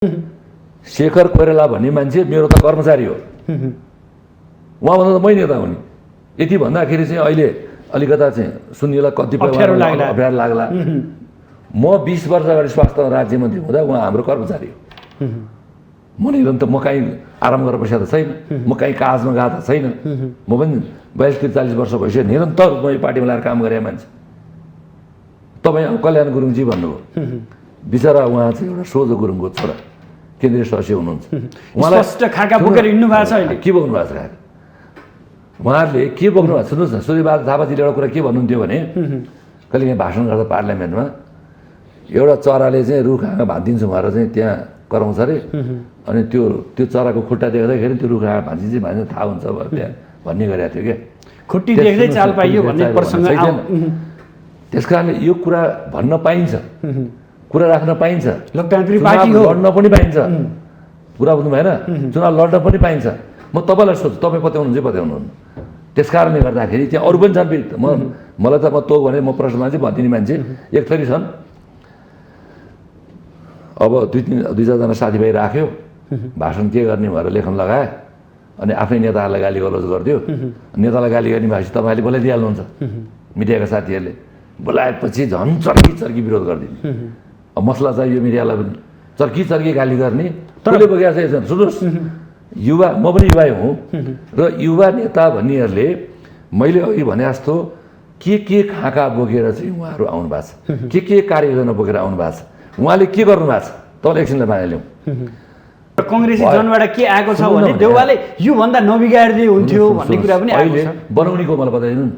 शेखर कोइराला भन्ने मान्छे मेरो त कर्मचारी हो, उहाँभन्दा त मै नेता हुने। यति भन्दाखेरि चाहिँ अहिले अलिकता चाहिँ सुन्नेलाई कतिपय अप्ठ्यारो लाग्ला। म 20 वर्ष अगाडि स्वास्थ्य राज्यमन्त्री हुँदा उहाँ हाम्रो कर्मचारी हो। म निरन्तर म कहीँ आराम गरेर बसेको त छैन, म कहीँ काजमा गएको त छैन। म पनि 42-43 वर्ष भइसक्यो निरन्तर म यो पार्टीमा लगाएर काम गरेको मान्छे। तपाईँ कल्याण गुरुङजी भन्नुभयो, बिचरा उहाँ चाहिँ एउटा सोझो गुरुङको छोरा, केन्द्रीय सदस्य हुनुहुन्छ। उहाँलाई स्पष्ट खाका बोकेर हिँड्नु भएको छ अहिले। के बोक्नु भएको छ? उहाँहरूले के बोक्नु भएको? सुन्नुहोस् न, सूर्यबहादुर थापाजीले एउटा कुरा के भन्नुहुन्थ्यो भने, कहिले यहाँ भाषण गर्दा पार्लियामेन्टमा एउटा चराले चाहिँ रुख हाँगा भाँचिदिन्छु भनेर चाहिँ त्यहाँ कराउँछ अरे, अनि त्यो चराको खुट्टा देख्दाखेरि त्यो रुख हाँगा भाँचिन्छ थाहा हुन्छ त्यहाँ भन्ने गरेको थियो क्या। खुट्टी देख्दै चाल पाइयो भन्ने प्रसङ्ग छैन। त्यस कारणले यो कुरा भन्न पाइन्छ, कुरा राख्न पाइन्छ, लोकतान्त्रिक पार्टी हो, लड्न पनि पाइन्छ। कुरा बुझ्नु भएन? चुनाव लड्न पनि पाइन्छ। म तपाईँलाई सोध्छु, तपाईँ पत्याउनुहुन्छ कि पत्याउनुहुन्न? त्यस कारणले गर्दाखेरि त्यहाँ अरू पनि छन्। मलाई त म तँ भने म प्रश्नमा चाहिँ भनिदिने मान्छे एक थरी छन्। अब 2-4जना साथीभाइ राख्यो, भाषण के गर्ने भनेर लेखन लगाए, अनि आफ्नै नेताहरूलाई गाली गलौज गरिदियो। नेतालाई गाली गर्ने भएपछि तपाईँले बोलाइदिइहाल्नुहुन्छ, मिडियाका साथीहरूले बोलाएपछि झन् चर्की विरोध गरिदिने। अब मसला चाहिँ यो मिडियालाई पनि चर्की गाली गर्ने। त्यसले बोकेको छ। सुन्नुहोस्, युवा, म पनि युवा हुँ, र युवा नेता भन्नेहरूले मैले अघि भने जस्तो के खाका बोकेर चाहिँ उहाँहरू आउनु भएको छ, के कार्ययोजना बोकेर आउनु भएको छ, उहाँले के गर्नु भएको छ, तपाईँले एकछिनलाई मानिलिउँ। कङ्ग्रेसी जनबाट के आएको छ भने देउवाले योभन्दा नबिगारिदिए हुन्थ्यो भन्ने कुरा पनि अहिले बनाउने को मलाई बताइदिनु न।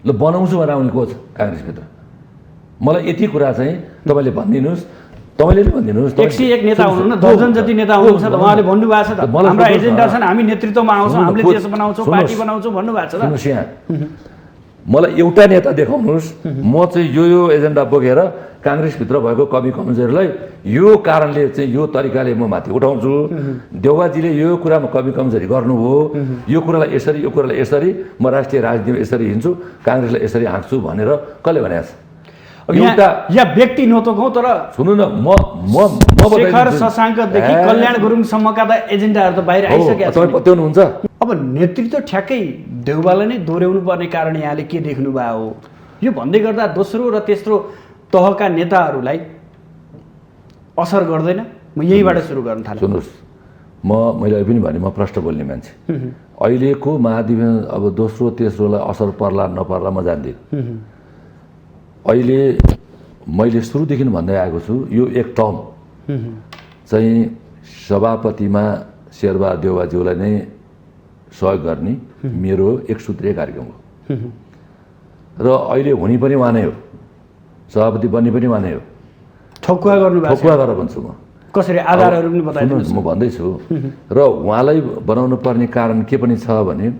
ल बनाउँछु भनेर आउने को छ काङ्ग्रेसभित्र? मलाई यति कुरा चाहिँ तपाईँले भनिदिनुहोस्, तपाईँले नै भनिदिनुहोस्। 101 नेता हुनुहुन्न, दर्जन जति नेता हुनुहुन्छ, उहाँले भन्नुभएको छ त हाम्रा एजेन्डा छन्, हामी नेतृत्वमा आउँछौँ, हामीले देश बनाउँछौँ, पार्टी बनाउँछौँ भन्नुभएको छ। सुन्नुहोस्, यहाँ मलाई एउटा नेता देखाउनुहोस्, म चाहिँ यो एजेन्डा बोकेर काङ्ग्रेसभित्र भएको कमी कमजोरीलाई यो कारणले चाहिँ यो तरिकाले म माथि उठाउँछु, देउवाजीले यो कुरामा कमी कमजोरी गर्नुभयो, यो कुरालाई यसरी, यो कुरालाई यसरी, म राष्ट्रिय राजनीतिमा यसरी हिँड्छु, काङ्ग्रेसलाई यसरी हाँक्छु भनेर कसले भनेको छ? या व्यक्ति नतोकौँ, तर सुन्नु न, म शेखर शशाङ्कदेखि कल्याण गुरुङसम्मका त एजेन्डाहरू त बाहिर आइसकेका छन्। तपाईँ पत्याउनुहुन्छ? अब नेतृत्व ठ्याक्कै देउवालाई नै दोहोऱ्याउनु पर्ने कारण यहाँले के देख्नु भयो हो? यो भन्दै गर्दा दोस्रो र तेस्रो तहका नेताहरूलाई असर गर्दैन? म यहीँबाट सुरु गर्न थालेँ। सुन्नुहोस्, मैले अहिले पनि भने म प्रष्ट बोल्ने मान्छे। अहिलेको महाधिवेशन अब दोस्रो तेस्रोलाई असर पर्ला नपर्ला म जान्दिनँ। अहिले मैले सुरुदेखि भन्दै आएको छु, यो एक टर्म चाहिँ सभापतिमा शेरबहादुर देउवाज्यूलाई नै सहयोग गर्ने मेरो एक सूत्रीय कार्यक्रम हो, र अहिले हुने पनि उहाँ नै हो, सभापति बन्ने पनि उहाँ नै हो। ठकुवा गरेर भन्छु म। कसरी आधारहरू पनि बताइदिनुहोस्। म भन्दैछु, र उहाँलाई बनाउनु पर्ने कारण के पनि छ भने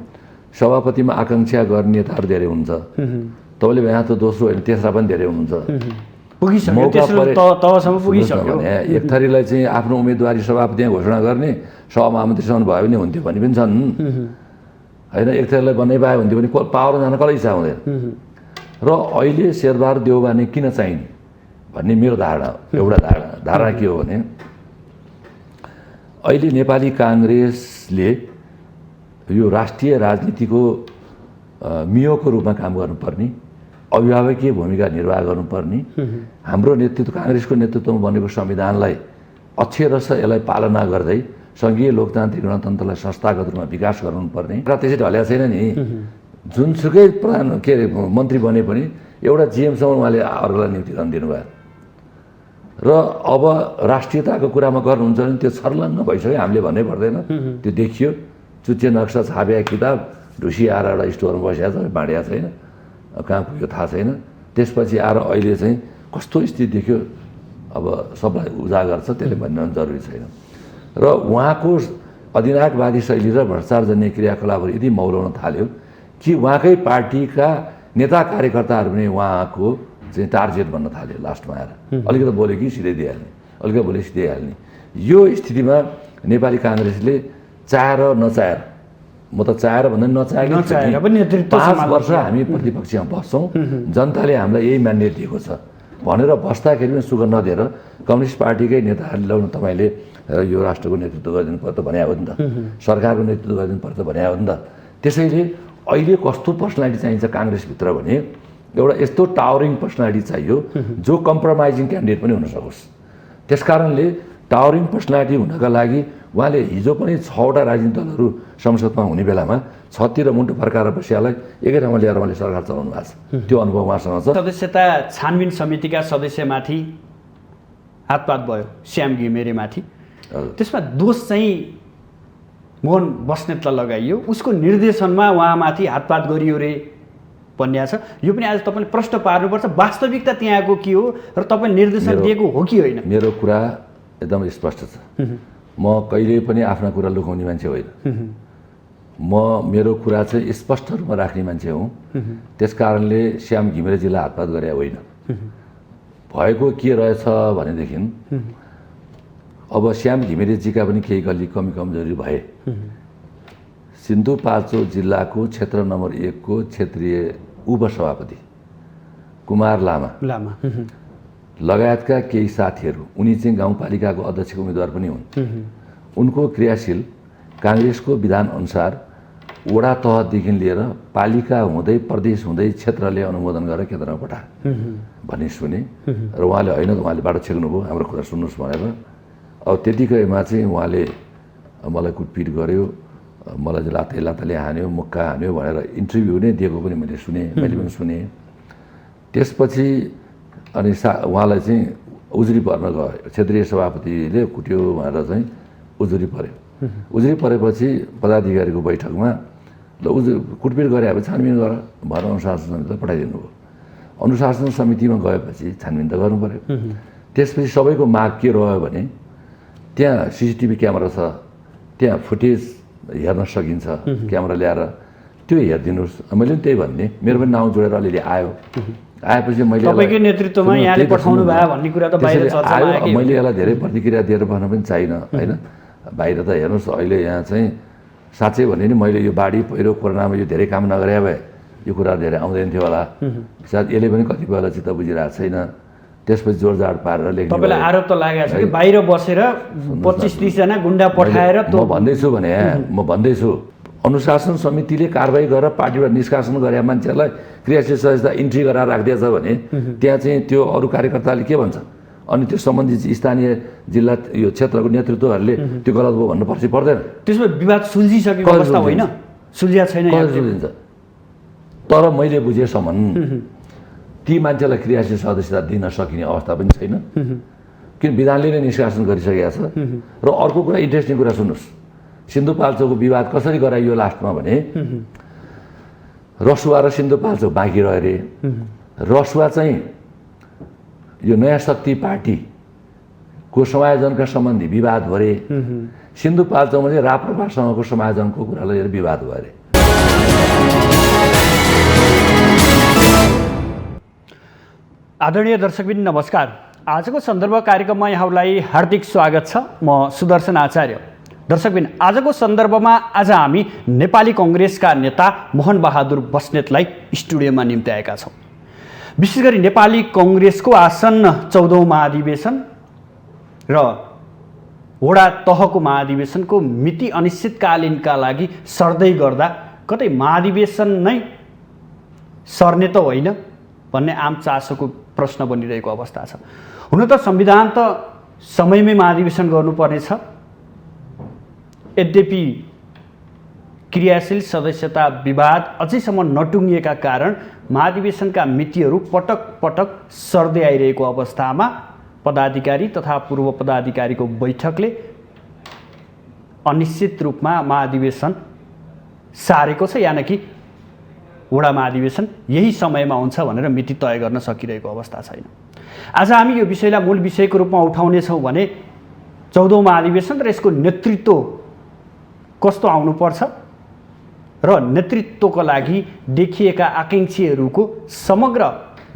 सभापतिमा आकाङ्क्षा गर्ने नेताहरू धेरै हुन्छ। तपाईँले यहाँ त दोस्रो होइन तेस्रा पनि धेरै हुनुहुन्छ। एक थरीलाई चाहिँ आफ्नो उम्मेदवारी सभापति घोषणा गर्ने, सभा महामन्त्रीसम्म भयो भने हुन्थ्यो भन्ने पनि छन् होइन। एक थरीलाई बन्नै पायो हुन्थ्यो भने पावर जान कसलाई इच्छा हुँदैन। र अहिले शेरबहादुर देउवा नै किन चाहिने भन्ने मेरो धारणा हो। एउटा धारणा के हो भने अहिले नेपाली काङ्ग्रेसले यो राष्ट्रिय राजनीतिको मियोको रूपमा काम गर्नुपर्ने, अभिभावकीय भूमिका निर्वाह गर्नुपर्ने, हाम्रो नेतृत्व काङ्ग्रेसको नेतृत्वमा बनेको संविधानलाई अक्षरश यसलाई पालना गर्दै सङ्घीय लोकतान्त्रिक गणतन्त्रलाई संस्थागत रूपमा विकास गर्नुपर्ने र त्यसै ढल्या छैन नि। जुनसुकै प्रधान के अरे मन्त्री बने पनि एउटा जिएमसम्म उहाँले अर्कोलाई नियुक्ति गर्न दिनुभयो, र अब राष्ट्रियताको कुरामा गर्नुहुन्छ भने त्यो छर्लङ्ग भइसक्यो। हामीले भन्नै पर्दैन, त्यो देखियो। चुच्चे नक्सा छापेको किताब ढुसी आएर एउटा स्टोरमा बसेको छ, बाँडिया छैन, कहाँ पुग्यो थाहा छैन। त्यसपछि आएर अहिले चाहिँ कस्तो स्थिति देखियो, अब सबलाई उजागर छ, त्यसले भन्नु जरुरी छैन। र उहाँको अधिनायकवादी शैली र भ्रष्टाचारजन्य क्रियाकलापहरू यदि मौलाउन थाल्यो कि उहाँकै पार्टीका नेता कार्यकर्ताहरू पनि उहाँको चाहिँ टार्गेट बन्न थाल्यो। लास्टमा आएर अलिकति बोल्यो कि सिधै दिइहाल्ने, अलिकति बोल्यो सिधै हाल्ने। यो स्थितिमा नेपाली काङ्ग्रेसले चाहेर नचाहेर, म त चाहेर भन्दा नचाहेको 5 वर्ष हामी प्रतिपक्षमा बस्छौँ, जनताले हामीलाई यही म्यान्डेट दिएको छ भनेर बस्दाखेरि पनि सुख नदिएर कम्युनिस्ट पार्टीकै नेताहरूले तपाईँले र यो राष्ट्रको नेतृत्व गरिदिनु पर्छ भने हो नि त, सरकारको नेतृत्व गरिदिनु पर्छ भने हो नि त। त्यसैले अहिले कस्तो पर्सनालिटी चाहिन्छ काङ्ग्रेसभित्र भने एउटा यस्तो टावरिङ पर्सनालिटी चाहियो जो कम्प्रोमाइजिङ क्यान्डिडेट पनि हुन सकोस्। त्यसकारणले टावरिङ पर्सनालिटी हुनका लागि उहाँले हिजो पनि 6वटा राजनीतिक दलहरू संसदमा हुने बेलामा छतिर मुन्टो फर्काएर बसियालाई एकै ठाउँमा ल्याएर उहाँले सरकार चलाउनु भएको छ। त्यो अनुभव उहाँसँग छ। सदस्यता छानबिन समितिका सदस्यमाथि हातपात भयो श्याम घिमिरेमाथि, त्यसमा दोष चाहिँ मोहन बस्नेतलाई लगाइयो, उसको निर्देशनमा उहाँमाथि हातपात गरियो रे भन्ने छ। यो पनि आज तपाईँले प्रश्न पार्नुपर्छ, वास्तविकता त्यहाँको के हो र तपाईँ निर्देशन दिएको हो कि होइन। मेरो कुरा एकदम स्पष्ट छ। म कहिले पनि आफ्ना कुरा लुकाउने मान्छे होइन। मेरो कुरा चाहिँ स्पष्ट रूपमा राख्ने मान्छे हुँ। त्यस कारणले श्याम घिमिरेजीलाई हातपात गरे होइन। भएको के रहेछ भनेदेखि अब श्याम घिमिरेजीका पनि केही कमी कमजोरी भए। सिन्धुपाल्चोक जिल्लाको क्षेत्र नम्बर 1 को क्षेत्रीय उपसभापति कुमार लामा लगायतका केही साथीहरू, उनी चाहिँ गाउँपालिकाको अध्यक्षको उम्मेदवार पनि हुन्। उनको क्रियाशील काङ्ग्रेसको विधान अनुसार वडा तहदेखि लिएर पालिका हुँदै प्रदेश हुँदै क्षेत्रले अनुमोदन गरेर केन्द्रमा पठा भन्ने सुने र उहाँले होइन, उहाँले बाटो छेक्नुभयो, हाम्रो कुरा सुन्नुहोस् भनेर। अब त्यतिकैमा चाहिँ उहाँले मलाई कुटपिट गर्यो, मलाई चाहिँ लात्ताले हान्यो, मुक्का हान्यो भनेर इन्टरभ्यू नै दिएको पनि मैले सुने, मैले पनि सुने। त्यसपछि अनि उहाँलाई चाहिँ उजुरी पर्न गयो, क्षेत्रीय सभापतिले कुट्यो भनेर चाहिँ उजुरी पर्यो। उजुरी परेपछि पदाधिकारीको बैठकमा ल कुटपिट गरे अब छानबिन गर भनेर अनुशासन समितिलाई पठाइदिनु भयो। अनुशासन समितिमा गएपछि छानबिन त गर्नु पर्यो। त्यसपछि सबैको माग के रह्यो भने त्यहाँ CCTV क्यामेरा छ, त्यहाँ फुटेज हेर्न सकिन्छ, क्यामेरा ल्याएर त्यो हेरिदिनुहोस्। मैले पनि त्यही भन्ने, मेरो पनि नाउँ जोडेर अलिअलि आयो। आएपछि मैले तपाईँकै नेतृत्वमा यहाँले पठाउनु भयो भन्ने कुरा त बाहिर चर्चामा आयो। मैले यसलाई धेरै प्रतिक्रिया दिएर भन्न पनि चाहिनँ होइन। बाहिर त हेर्नुहोस् अहिले यहाँ चाहिँ साँच्चै भने नि मैले यो बाढी पहिरो कोरोनामा यो धेरै काम नगरे भए यो कुरा धेरै आउँदैन थियो होला। सायद यसले पनि कतिपयलाई चित्त बुझिरहेको छैन। त्यसपछि जोडजाड पारेर लेख्नु। तपाईँलाई आरोप त लागेको छ कि बाहिर बसेर 25-30 जना गुन्डा पठाएर म भन्दैछु अनुशासन समितिले कारबाही गरेर पार्टीबाट निष्कासन गरे मान्छेहरूलाई क्रियाशील सदस्यता इन्ट्री गराएर राखिदिएछ भने त्यहाँ चाहिँ त्यो अरू कार्यकर्ताले के भन्छ? अनि त्यो सम्बन्धित स्थानीय जिल्ला यो क्षेत्रको नेतृत्वहरूले त्यो गलत भयो भन्नु पर्दैन? त्यसमा विवाद सुल्झिसकेको अवस्था होइन, सुल्झिया छैन। सुल्झिन्छ। तर मैले बुझेसम्म ती मान्छेलाई क्रियाशील सदस्यता दिन सकिने अवस्था पनि छैन, किन विधानले नै निष्कासन गरिसकेको छ। र अर्को कुरा, इन्ट्रेस्टिङ कुरा सुन्नुहोस्, सिन्धुपाल्चोकको विवाद कसरी गराइयो लास्टमा भने रसुवा र सिन्धुपाल्चोक बाँकी रह्यो अरे। रसुवा चाहिँ यो नयाँ शक्ति पार्टीको समायोजनका सम्बन्धी विवाद भयो अरे। सिन्धुपाल्चोकमा चाहिँ राप्रपासँगको समायोजनको कुरालाई लिएर विवाद भयो अरे। आदरणीय दर्शकबिन नमस्कार। आजको सन्दर्भ कार्यक्रममा यहाँलाई हार्दिक स्वागत छ। म सुदर्शन आचार्य। दर्शकबिन, आजको सन्दर्भमा आज हामी नेपाली कङ्ग्रेसका नेता मोहन बहादुर बस्नेतलाई स्टुडियोमा निम्ति आएका छौँ। विशेष गरी नेपाली कङ्ग्रेसको आसन्न 14औं महाधिवेशन र वडा तहको महाधिवेशनको मिति अनिश्चितकालीनका लागि सर्दै गर्दा कतै महाधिवेशन नै सर्ने त होइन भन्ने आम चासोको प्रश्न बनिरहेको अवस्था छ। हुन त संविधान त समयमै महाधिवेशन गर्नुपर्नेछ, यद्यपि क्रियाशील सदस्यता विवाद अझैसम्म नटुङ्गिएका कारण महाधिवेशनका मितिहरू पटक पटक सर्दै आइरहेको अवस्थामा पदाधिकारी तथा पूर्व पदाधिकारीको बैठकले अनिश्चित रूपमा महाधिवेशन सारेको छ, यानि कि वडा महाधिवेशन यही समयमा हुन्छ भनेर मिति तय गर्न सकिरहेको अवस्था छैन। आज हामी यो विषयलाई मूल विषयको रूपमा उठाउनेछौँ भने 14औं महाधिवेशन र यसको नेतृत्व कस्तो आउनुपर्छ र नेतृत्वको लागि देखिएका आकाङ्क्षीहरूको समग्र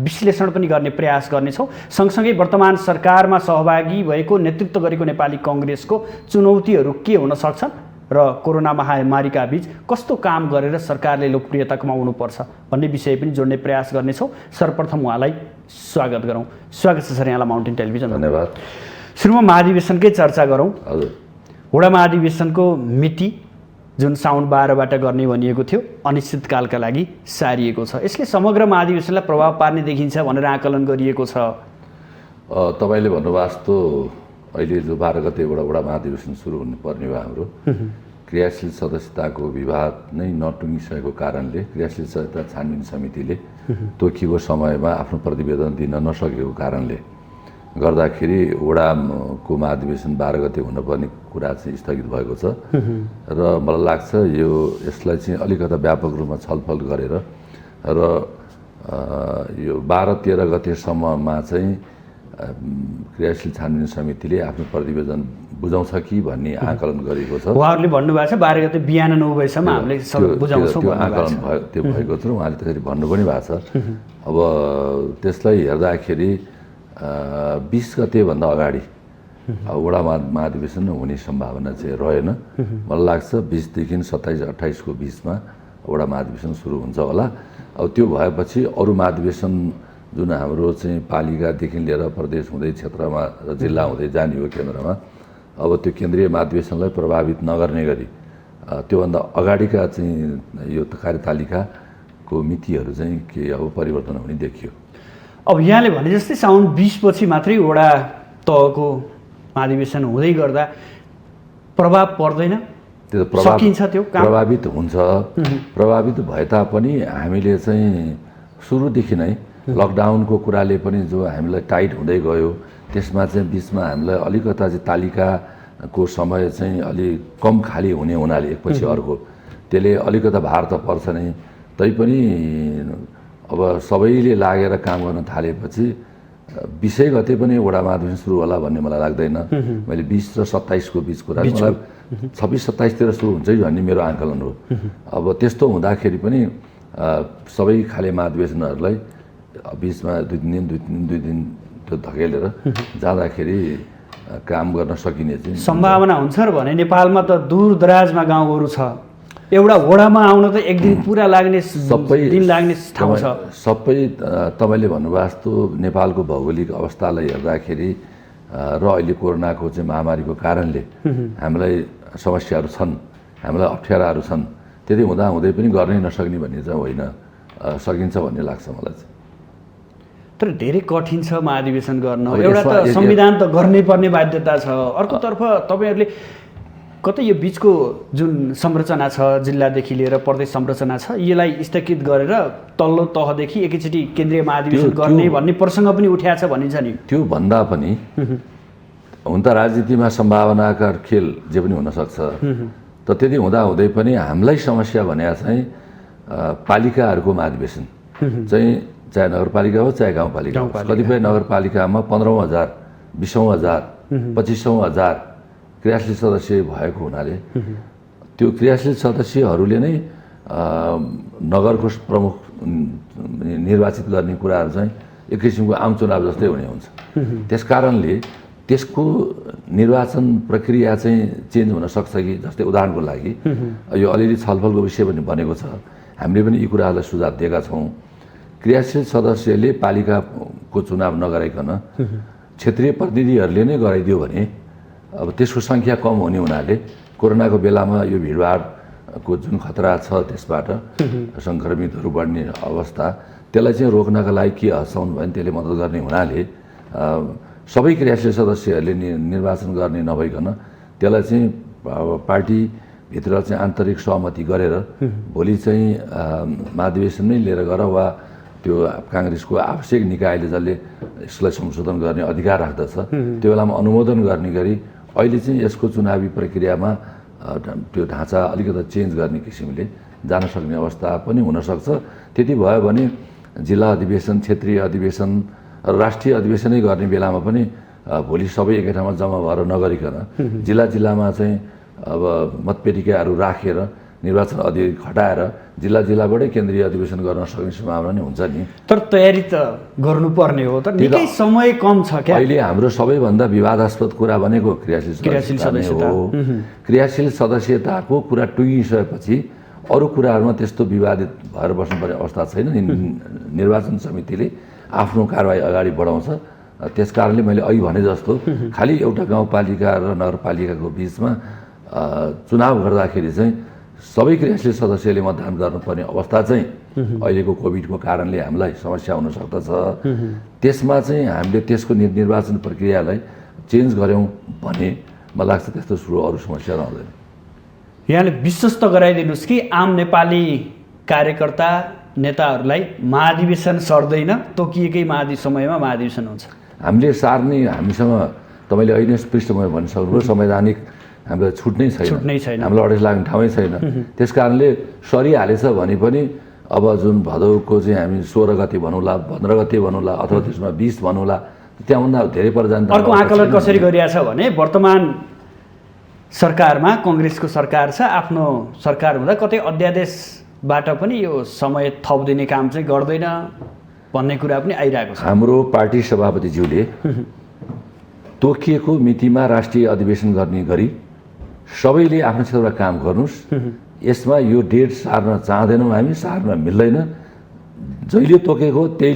विश्लेषण पनि गर्ने प्रयास गर्नेछौँ। सँगसँगै वर्तमान सरकारमा सहभागी भएको नेतृत्व गरेको नेपाली कङ्ग्रेसको चुनौतीहरू के हुन सक्छन् र कोरोना महामारीका बीच कस्तो काम गरेर सरकारले लोकप्रियता कमाउनुपर्छ भन्ने विषय पनि जोड्ने प्रयास गर्नेछौँ। सर्वप्रथम उहाँलाई स्वागत गरौँ। स्वागत छ सर यहाँलाई माउन्टेन टेलिभिजन। धन्यवाद। सुरुमा महाधिवेशनकै चर्चा गरौँ। हजुर। वडा महाधिवेशनको मिति जुन साउन 12बाट गर्ने भनिएको थियो अनिश्चितकालका लागि सारिएको छ। यसले समग्र महाधिवेशनलाई प्रभाव पार्ने देखिन्छ भनेर आकलन गरिएको छ। तपाईँले भन्नुभएको जस्तो अहिले जो 12 गतेबाट वडा महाधिवेशन सुरु हुनुपर्ने भयो हाम्रो क्रियाशील सदस्यताको विवाद नै नटुङ्गिसकेको कारणले क्रियाशील सदस्यता छानबिन समितिले तोकिएको समयमा आफ्नो प्रतिवेदन दिन नसकेको कारणले गर्दाखेरि वडाको महाधिवेशन 12 गते हुनुपर्ने कुरा चाहिँ स्थगित भएको छ र मलाई लाग्छ यसलाई चाहिँ अलिकता व्यापक रूपमा छलफल गरेर र यो 12-13 गतेसम्ममा चाहिँ क्रियाशील छानबिन समितिले आफ्नो प्रतिवेदन बुझाउँछ कि भन्ने आकलन गरेको छ। उहाँहरूले भन्नुभएको छ 12 गते बिहान 9 बजेसम्म हामीले बुझाउँछौँ त्यो आकलन त्यो भएको छ र उहाँले त्यसरी भन्नु पनि भएको छ। अब त्यसलाई हेर्दाखेरि 20 गतेभन्दा अगाडि वडा महाधिवेशन हुने सम्भावना चाहिँ रहेन। मलाई लाग्छ 20देखि 27-28 को बिचमा वडा महाधिवेशन सुरु हुन्छ होला। अब त्यो भएपछि अरू महाधिवेशन जुन हाम्रो चाहिँ पालिकादेखि लिएर प्रदेश हुँदै क्षेत्रमा र जिल्ला हुँदै जाने हो केन्द्रमा, अब त्यो केन्द्रीय महाधिवेशनलाई प्रभावित नगर्ने गरी त्योभन्दा अगाडिका चाहिँ यो कार्यतालिकाको मितिहरू चाहिँ के अब परिवर्तन हुने देखियो। अब यहाँले भने जस्तै साउन 20 पछि मात्रै वडा तहको महाधिवेशन हुँदै गर्दा प्रभाव पर्दैन, त्यो सकिन्छ, त्यो काम प्रभावित हुन्छ। प्रभावित भए तापनि हामीले चाहिँ सुरुदेखि नै लकडाउनको कुराले पनि जो हामीलाई टाइट हुँदै गयो त्यसमा चाहिँ बिचमा हामीलाई अलिकता चाहिँ तालिकाको समय चाहिँ अलि कम खाली हुने हुनाले एकपछि अर्को त्यसले अलिकता भार त पर्छ नै। तैपनि अब सबैले लागेर काम गर्न थालेपछि 20 गते पनि वडा महाधिवेशन सुरु होला भन्ने मलाई लाग्दैन। मैले 20 र 27 को बिच कुरा मलाई 26-27 तिर सुरु हुन्छ भन्ने मेरो आकलन हो। अब त्यस्तो हुँदाखेरि पनि सबै खाले महाधिवेशनहरूलाई बिचमा 2 दिन त्यो धकेलेर जाँदाखेरि काम गर्न सकिने चाहिँ सम्भावना हुन्छ र भने नेपालमा त दूर दराजमा गाउँहरू छ, एउटा वडामा आउन त एक दिन पुरा लाग्ने दिन लाग्ने ठाउँ छ। सबै तपाईँले भन्नुभएको जस्तो नेपालको भौगोलिक अवस्थालाई हेर्दाखेरि र अहिले कोरोनाको चाहिँ महामारीको कारणले हामीलाई समस्याहरू छन्, हामीलाई अप्ठ्याराहरू छन्। त्यति हुँदा हुँदै पनि गर्नै नसक्ने भन्ने चाहिँ होइन, सकिन्छ भन्ने लाग्छ मलाई चाहिँ। तर धेरै कठिन छ महाधिवेशन गर्न। एउटा त संविधान त गर्नै पर्ने बाध्यता छ, अर्कोतर्फ तपाईँहरूले कतै यो बिचको जुन संरचना छ जिल्लादेखि लिएर प्रदेश संरचना छ यसलाई स्थगित गरेर तल्लो तहदेखि एकैचोटि केन्द्रीय महाधिवेशन गर्ने भन्ने प्रसङ्ग पनि उठ्याएको छ भनिन्छ नि। त्यो भन्दा पनि हुन त राजनीतिमा सम्भावनाका खेल जे पनि हुनसक्छ, त त्यति हुँदा हुँदै पनि हामीलाई समस्या भने चाहिँ पालिकाहरूको महाधिवेशन चाहिँ चाहे नगरपालिका हो चाहे गाउँपालिका हो, कतिपय नगरपालिकामा 15,000, 20,000, 25,000 क्रियाशील सदस्य भएको हुनाले त्यो क्रियाशील सदस्यहरूले नै नगरको प्रमुख निर्वाचित गर्ने कुराहरू चाहिँ एक किसिमको आम चुनाव जस्तै हुने हुन्छ। त्यसकारणले त्यसको निर्वाचन प्रक्रिया चाहिँ चेन्ज हुन सक्छ कि, जस्तै उदाहरणको लागि यो अलिअलि छलफलको विषय पनि बनेको छ। हामीले पनि यी कुराहरूलाई सुझाव दिएका छौँ। क्रियाशील सदस्यले पालिकाको चुनाव नगराइकन क्षेत्रीय प्रतिनिधिहरूले नै गराइदियो भने अब त्यसको सङ्ख्या कम हुने हुनाले कोरोनाको बेलामा यो भिडभाडको जुन खतरा छ त्यसबाट सङ्क्रमितहरू बढ्ने अवस्था त्यसलाई चाहिँ रोक्नका लागि के हसाउनु भयो भने त्यसले मद्दत गर्ने हुनाले सबै क्रियाशील सदस्यहरूले निर्वाचन गर्ने नभइकन त्यसलाई चाहिँ पार्टीभित्र चाहिँ आन्तरिक सहमति गरेर भोलि चाहिँ महाधिवेशनमै लिएर गएर वा त्यो काङ्ग्रेसको आवश्यक निकायले जसले यसलाई संशोधन गर्ने अधिकार राख्दछ त्यो बेलामा अनुमोदन गर्ने गरी अहिले चाहिँ यसको चुनावी प्रक्रियामा त्यो ढाँचा अलिकति चेन्ज गर्ने किसिमले जान सक्ने अवस्था पनि हुनसक्छ। त्यति भयो भने जिल्ला अधिवेशन, क्षेत्रीय अधिवेशन र राष्ट्रिय अधिवेशनै गर्ने बेलामा पनि भोलि सबै एकै ठाउँमा जम्मा भएर नगरिकन जिल्लामा चाहिँ अब मतपेटिकाहरू राखेर निर्वाचन अधिकारी खटाएर जिल्लाबाटै केन्द्रीय अधिवेशन गर्न सक्ने सम्भावना नै हुन्छ नि। तर तयारी त गर्नुपर्ने हो, तर निकै समय कम छ क्या। अहिले हाम्रो सबैभन्दा विवादास्पद कुरा भनेको क्रियाशील सदस्यता हो। क्रियाशील सदस्यताको कुरा टुङ्गिसकेपछि अरू कुराहरूमा त्यस्तो विवादित भएर बस्नुपर्ने अवस्था छैन। निर्वाचन समितिले आफ्नो कारबाही अगाडि बढाउँछ त्यस कारणले मैले अघि भने जस्तो खालि एउटा गाउँपालिका र नगरपालिकाको बिचमा चुनाव गर्दाखेरि चाहिँ सबै क्रियाशील सदस्यले मतदान गर्नुपर्ने अवस्था चाहिँ अहिलेको कोभिडको कारणले हामीलाई समस्या हुन सक्दछ। त्यसमा चाहिँ हामीले त्यसको निर्वाचन प्रक्रियालाई चेन्ज गऱ्यौँ भने मलाई लाग्छ त्यस्तो सुरु अरू समस्या रहँदैन। यहाँले विश्वस्त गराइदिनुहोस् कि आम नेपाली कार्यकर्ता नेताहरूलाई महाधिवेशन सर्दैन, तोकिएकै समयमा महाधिवेशन हुन्छ? हामीले सार्ने हामीसँग तपाईँले अहिले नै पृष्ठभूमि भन्न सक्नुभयो, संवैधानिक हामीलाई छुट नै छैन, हामीलाई अडेस लाग्ने ठाउँै छैन। त्यस कारणले सरिहालेछ भने पनि अब जुन भदौको चाहिँ हामी 16 गते भनौँला, 15 गते भनौँला, अथवा त्यसमा 20 भनौँला, त्यहाँभन्दा धेरै पर्यन्त। अर्को आकलन कसरी गरिरहेछ भने वर्तमान सरकारमा कङ्ग्रेसको सरकार छ, आफ्नो सरकार हुँदा कतै अध्यादेशबाट पनि यो समय थप दिने काम चाहिँ गर्दैन भन्ने कुरा पनि आइरहेको छ। हाम्रो पार्टी सभापतिज्यूले तोकिएको मितिमा राष्ट्रिय अधिवेशन गर्ने गरी सबैले आफ्नो क्षेत्रमा काम गर्नुहोस्, यसमा यो डेट सार्न चाहँदैनौँ, हामी सार्न मिल्दैन, जहिले तोकेको त्यही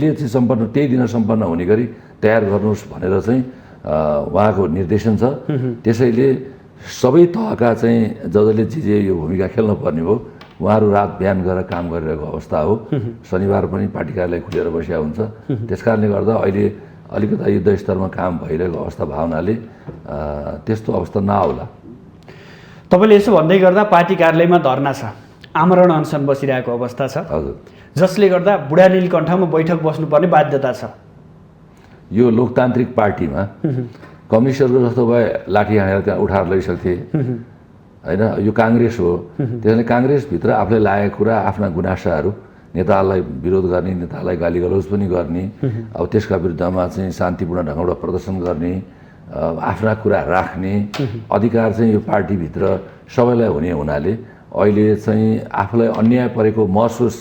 दिन सम्पन्न हुने गरी तयार गर्नुहोस् भनेर चाहिँ उहाँको निर्देशन छ। त्यसैले सबै तहका चाहिँ जसले जे यो भूमिका खेल्न पर्ने हो उहाँहरू रात बिहान गरेर काम गरिरहेको अवस्था हो। शनिबार पनि पार्टी कार्यालय खुलेर बसिया हुन्छ। त्यस कारणले गर्दा अहिले अलिकता युद्ध स्तरमा काम भइरहेको अवस्था भावनाले त्यस्तो अवस्था नआउला। तपाईँले यसो भन्दै गर्दा पार्टी कार्यालयमा धर्ना छ, आमरण अनसन बसिरहेको अवस्था छ, हजुर, जसले गर्दा बुढा नीलकण्ठमा बैठक बस्नुपर्ने बाध्यता छ। यो लोकतान्त्रिक पार्टीमा कम्युनिस्टहरूको जस्तो भए लाठी हानेर त्यहाँ उठाएर लैसक्थे होइन, यो काङ्ग्रेस हो। त्यसैले काङ्ग्रेसभित्र आफूले लागेको कुरा, आफ्ना गुनासाहरू नेतालाई विरोध गर्ने, नेतालाई गालीगलौज पनि गर्ने, अब त्यसका विरुद्धमा चाहिँ शान्तिपूर्ण ढङ्गबाट प्रदर्शन गर्ने, आफ्ना कुरा राख्ने अधिकार चाहिँ यो पार्टीभित्र सबैलाई हुने हुनाले अहिले चाहिँ आफूलाई अन्याय परेको महसुस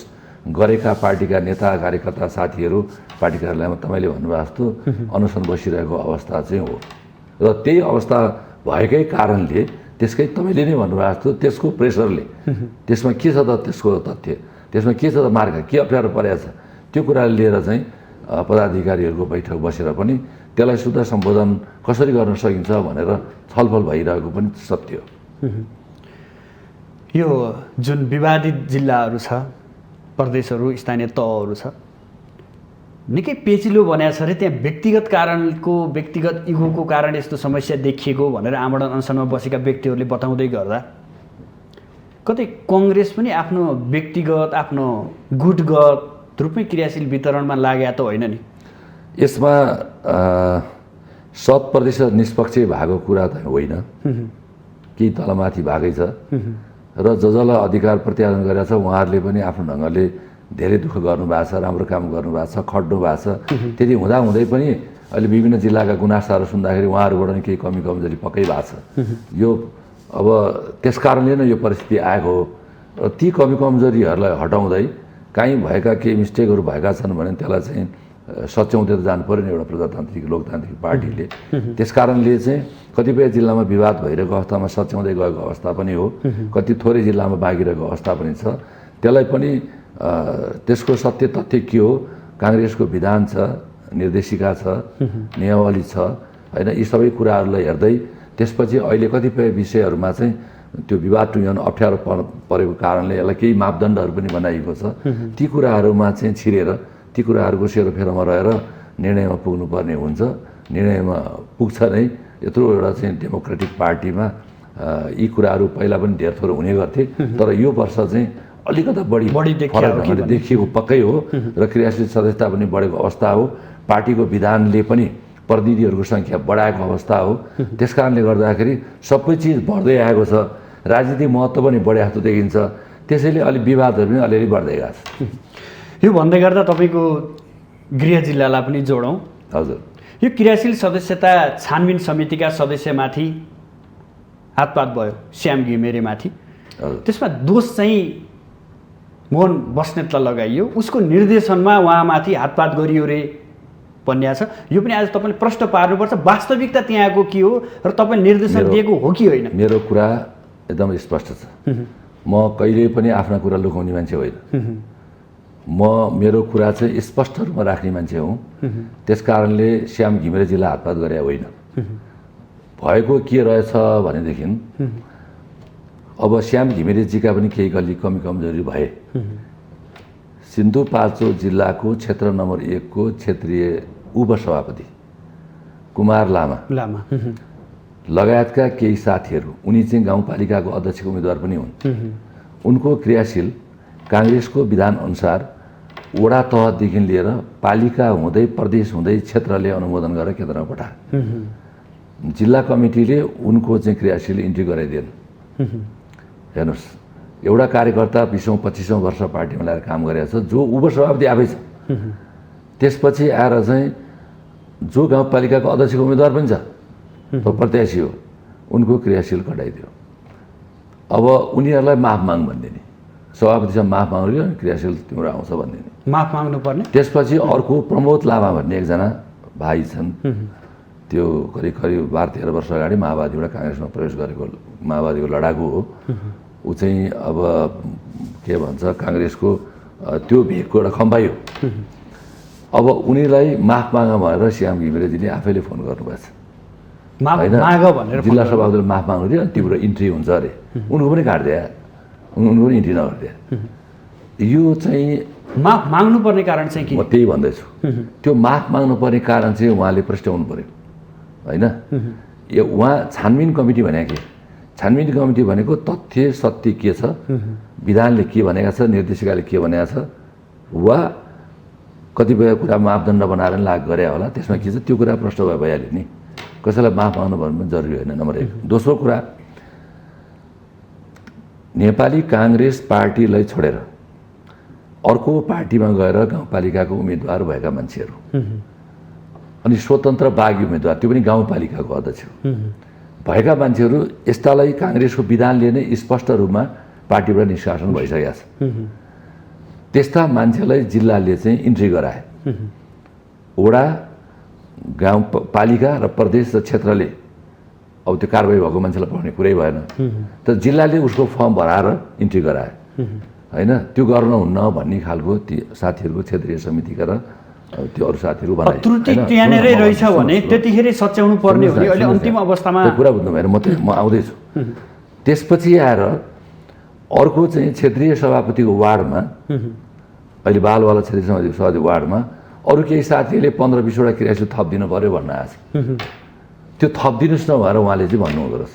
गरेका पार्टीका नेता कार्यकर्ता साथीहरू पार्टी कार्यालयमा तपाईँले भन्नुभएको जस्तो अनसन बसिरहेको अवस्था चाहिँ हो। र त्यही अवस्था भएकै कारणले त्यसकै तपाईँले नै भन्नुभएको जस्तो त्यसको प्रेसरले त्यसमा के छ त, त्यसको तथ्य त्यसमा के छ त, मार्ग के अप्ठ्यारो परेको छ, त्यो कुराले लिएर चाहिँ पदाधिकारीहरूको बैठक बसेर पनि त्यसलाई शुद्ध सम्बोधन कसरी गर्न सकिन्छ भनेर छलफल भइरहेको पनि सत्य हो। यो जुन विवादित जिल्लाहरू छ, प्रदेशहरू, स्थानीय तहहरू छ, निकै पेचिलो बनाएको छ अरे। त्यहाँ व्यक्तिगत कारणको, व्यक्तिगत इगोको कारण यस्तो समस्या देखिएको भनेर आमरण अनसनमा बसेका व्यक्तिहरूले बताउँदै गर्दा कतै कङ्ग्रेस पनि आफ्नो व्यक्तिगत, आफ्नो गुटगत रूपमै क्रियाशील वितरणमा लाग्या त होइन नि? यसमा 100% निष्पक्ष भएको कुरा त होइन, केही तलमाथि भागै छ र जसलाई अधिकार प्रत्यारोहण गरेका छ उहाँहरूले पनि आफ्नो ढङ्गले धेरै दुःख गर्नुभएको छ, राम्रो काम गर्नुभएको छ, खट्नु भएको छ। त्यति हुँदाहुँदै पनि अहिले विभिन्न जिल्लाका गुनासाहरू सुन्दाखेरि उहाँहरूबाट नि केही कमी कमजोरी पक्कै भएको छ। यो अब त्यस कारणले नै यो परिस्थिति आएको हो। र ती कमी कमजोरीहरूलाई हटाउँदै काहीँ भएका केही मिस्टेकहरू भएका छन् भने त्यसलाई चाहिँ सच्याउँदै त जानु पऱ्यो नि एउटा प्रजातान्त्रिक लोकतान्त्रिक पार्टीले। त्यस कारणले चाहिँ कतिपय जिल्लामा विवाद भइरहेको अवस्थामा सच्याउँदै गएको अवस्था पनि हो, कति थोरै जिल्लामा बाँकी रहेको अवस्था पनि छ। त्यसलाई पनि त्यसको सत्य तथ्य के हो, काङ्ग्रेसको विधान छ, निर्देशिका छ, नियमावली छ होइन, यी सबै कुराहरूलाई हेर्दै त्यसपछि अहिले कतिपय विषयहरूमा चाहिँ त्यो विवाद टुङ्ग्याउन अप्ठ्यारो परेको कारणले यसलाई केही मापदण्डहरू पनि बनाइएको छ। ती कुराहरूमा चाहिँ छिरेर ती कुराहरूको सेरोफेरोमा रहेर निर्णयमा पुग्नुपर्ने हुन्छ। निर्णयमा पुग्छ नै। यत्रो एउटा चाहिँ डेमोक्रेटिक पार्टीमा यी कुराहरू पहिला पनि धेर थोर हुने गर्थे, तर यो वर्ष चाहिँ अलिकता बढी फरक ढङ्गले देखिएको पक्कै हो र क्रियाशील सदस्यता पनि बढेको अवस्था हो। पार्टीको विधानले पनि प्रतिनिधिहरूको सङ्ख्या बढाएको अवस्था हो। त्यस कारणले गर्दाखेरि सबै चिज बढ्दै आएको छ, राजनीतिक महत्त्व पनि बढे जस्तो देखिन्छ। त्यसैले अलिक विवादहरू पनि अलिअलि बढ्दै गएको छ। यो भन्दै गर्दा तपाईँको गृह जिल्लालाई पनि जोडौँ। हजुर, यो क्रियाशील सदस्यता छानबिन समितिका सदस्यमाथि हातपात भयो, श्याम घिमिरेमाथि। त्यसमा दोष चाहिँ मोहन बस्नेतलाई लगाइयो, उसको निर्देशनमा उहाँमाथि हातपात गरियो रे भन्ने छ। यो पनि आज तपाईँले प्रश्न पार्नुपर्छ, वास्तविकता त्यहाँको के हो र तपाईँ निर्देशन दिएको हो कि होइन? मेरो कुरा एकदम स्पष्ट छ। म कहिले पनि आफ्ना कुरा लुकाउने मान्छे होइन। मेरो कुरा चाहिँ स्पष्ट रूपमा राख्ने मान्छे हुँ। त्यस कारणले श्याम घिमिरेजीलाई हातपात गरे होइन। भएको के रहेछ भनेदेखि अब श्याम घिमिरेजीका पनि केही कमी कमजोरी भए। सिन्धुपाल्चोक जिल्लाको क्षेत्र नम्बर 1 को क्षेत्रीय उपसभापति कुमार लामा लगायतका केही साथीहरू, उनी चाहिँ गाउँपालिकाको अध्यक्षको उम्मेदवार पनि हुन्। उनको क्रियाशील काङ्ग्रेसको विधान अनुसार वडा तहदेखि लिएर पालिका हुँदै प्रदेश हुँदै क्षेत्रले अनुमोदन गरेर केन्द्रमा पठाए। जिल्ला कमिटीले उनको चाहिँ क्रियाशील इन्ट्री गराइदिएन। हेर्नुहोस्, एउटा कार्यकर्ता 20औं-25औं वर्ष पार्टीमा ल्याएर काम गरेको छ, जो उपसभापति आफै छ। त्यसपछि आएर चाहिँ जो गाउँपालिकाको अध्यक्षको उम्मेदवार पनि छ, प्रत्याशी हो, उनको क्रियाशील कटाइदियो। अब उनीहरूलाई माफ माग भनिदिने, सभापतिसँग माफ माग्नु अनि क्रियाशील तिम्रो आउँछ भनिदिने, माफ माग्नु पर्ने। त्यसपछि अर्को प्रमोद लामा भन्ने एकजना भाइ छन्, त्यो करिब 12-13 वर्ष अगाडि माओवादीबाट काङ्ग्रेसमा प्रवेश गरेको माओवादीको लडाकु हो। ऊ चाहिँ अब के भन्छ काङ्ग्रेसको त्यो भेगको एउटा खम्बाई हो। अब उनीलाई माफ माग भनेर श्याम घिमिरेजीले आफैले फोन गर्नुभएको छ। जिल्ला सभापतिले माफ माग्नु थियो, तिम्रो इन्ट्री हुन्छ अरे। उनको पनि काटिदिए, उनको पनि इन्ट्री नगरिदिए। यो चाहिँ माफ माग्नुपर्ने कारण चाहिँ के? म त्यही भन्दैछु। त्यो माफ माग्नुपर्ने कारण चाहिँ उहाँले प्रस्ट्याउनु पर्यो होइन। यो उहाँ छानबिन कमिटी भनेको के? छानबिन कमिटी भनेको तथ्य सत्य के छ, विधानले के भनेको छ, निर्देशिकाले के भनेको छ, वा कतिपय कुरा मापदण्ड बनाएर लाग गरे होला, त्यसमा के छ त्यो कुरा प्रश्न भइहाल्यो नि। कसैलाई माफ माग्नु भन्नु पनि जरुरी होइन, नम्बर 1। दोस्रो कुरा, नेपाली काङ्ग्रेस पार्टीलाई छोडेर अर्को पार्टीमा गएर गाउँपालिकाको उम्मेदवार भएका मान्छेहरू अनि स्वतन्त्र बागी उम्मेदवार, त्यो पनि गाउँपालिकाको अध्यक्ष भएका मान्छेहरू, यस्तालाई काङ्ग्रेसको विधानले नै स्पष्ट रूपमा पार्टीबाट निष्कासन भइसकेका छ। त्यस्ता मान्छेलाई जिल्लाले चाहिँ इन्ट्री गराए। वडा, गाउँपालिका र प्रदेश र क्षेत्रले अब त्यो कारबाही भएको मान्छेलाई पढ्ने कुरै भएन। तर जिल्लाले उसको फर्म भराएर इन्ट्री गराए होइन। त्यो गर्न हुन्न भन्ने खालको ती साथीहरूको क्षेत्रीय समितिका र त्यो अरू साथीहरू बनाए। त्रुटि त्यहाँनिरै रहेछ भने त्यतिखेर सच्याउनु पर्ने हो नि। अहिले अन्तिम अवस्थामा त्यो कुरा बुझ्नु भएन। म आउँदैछु। त्यसपछि आएर अर्को चाहिँ क्षेत्रीय सभापतिको वार्डमा, अहिले बालवाला क्षेत्रीय सभापति वार्डमा अरू केही साथीहरूले 15-20वटा क्रियाशील थपिदिनु पऱ्यो भन्न आएको छ। त्यो थपिदिनुहोस् न भनेर उहाँले चाहिँ भन्नुहुँदो रहेछ।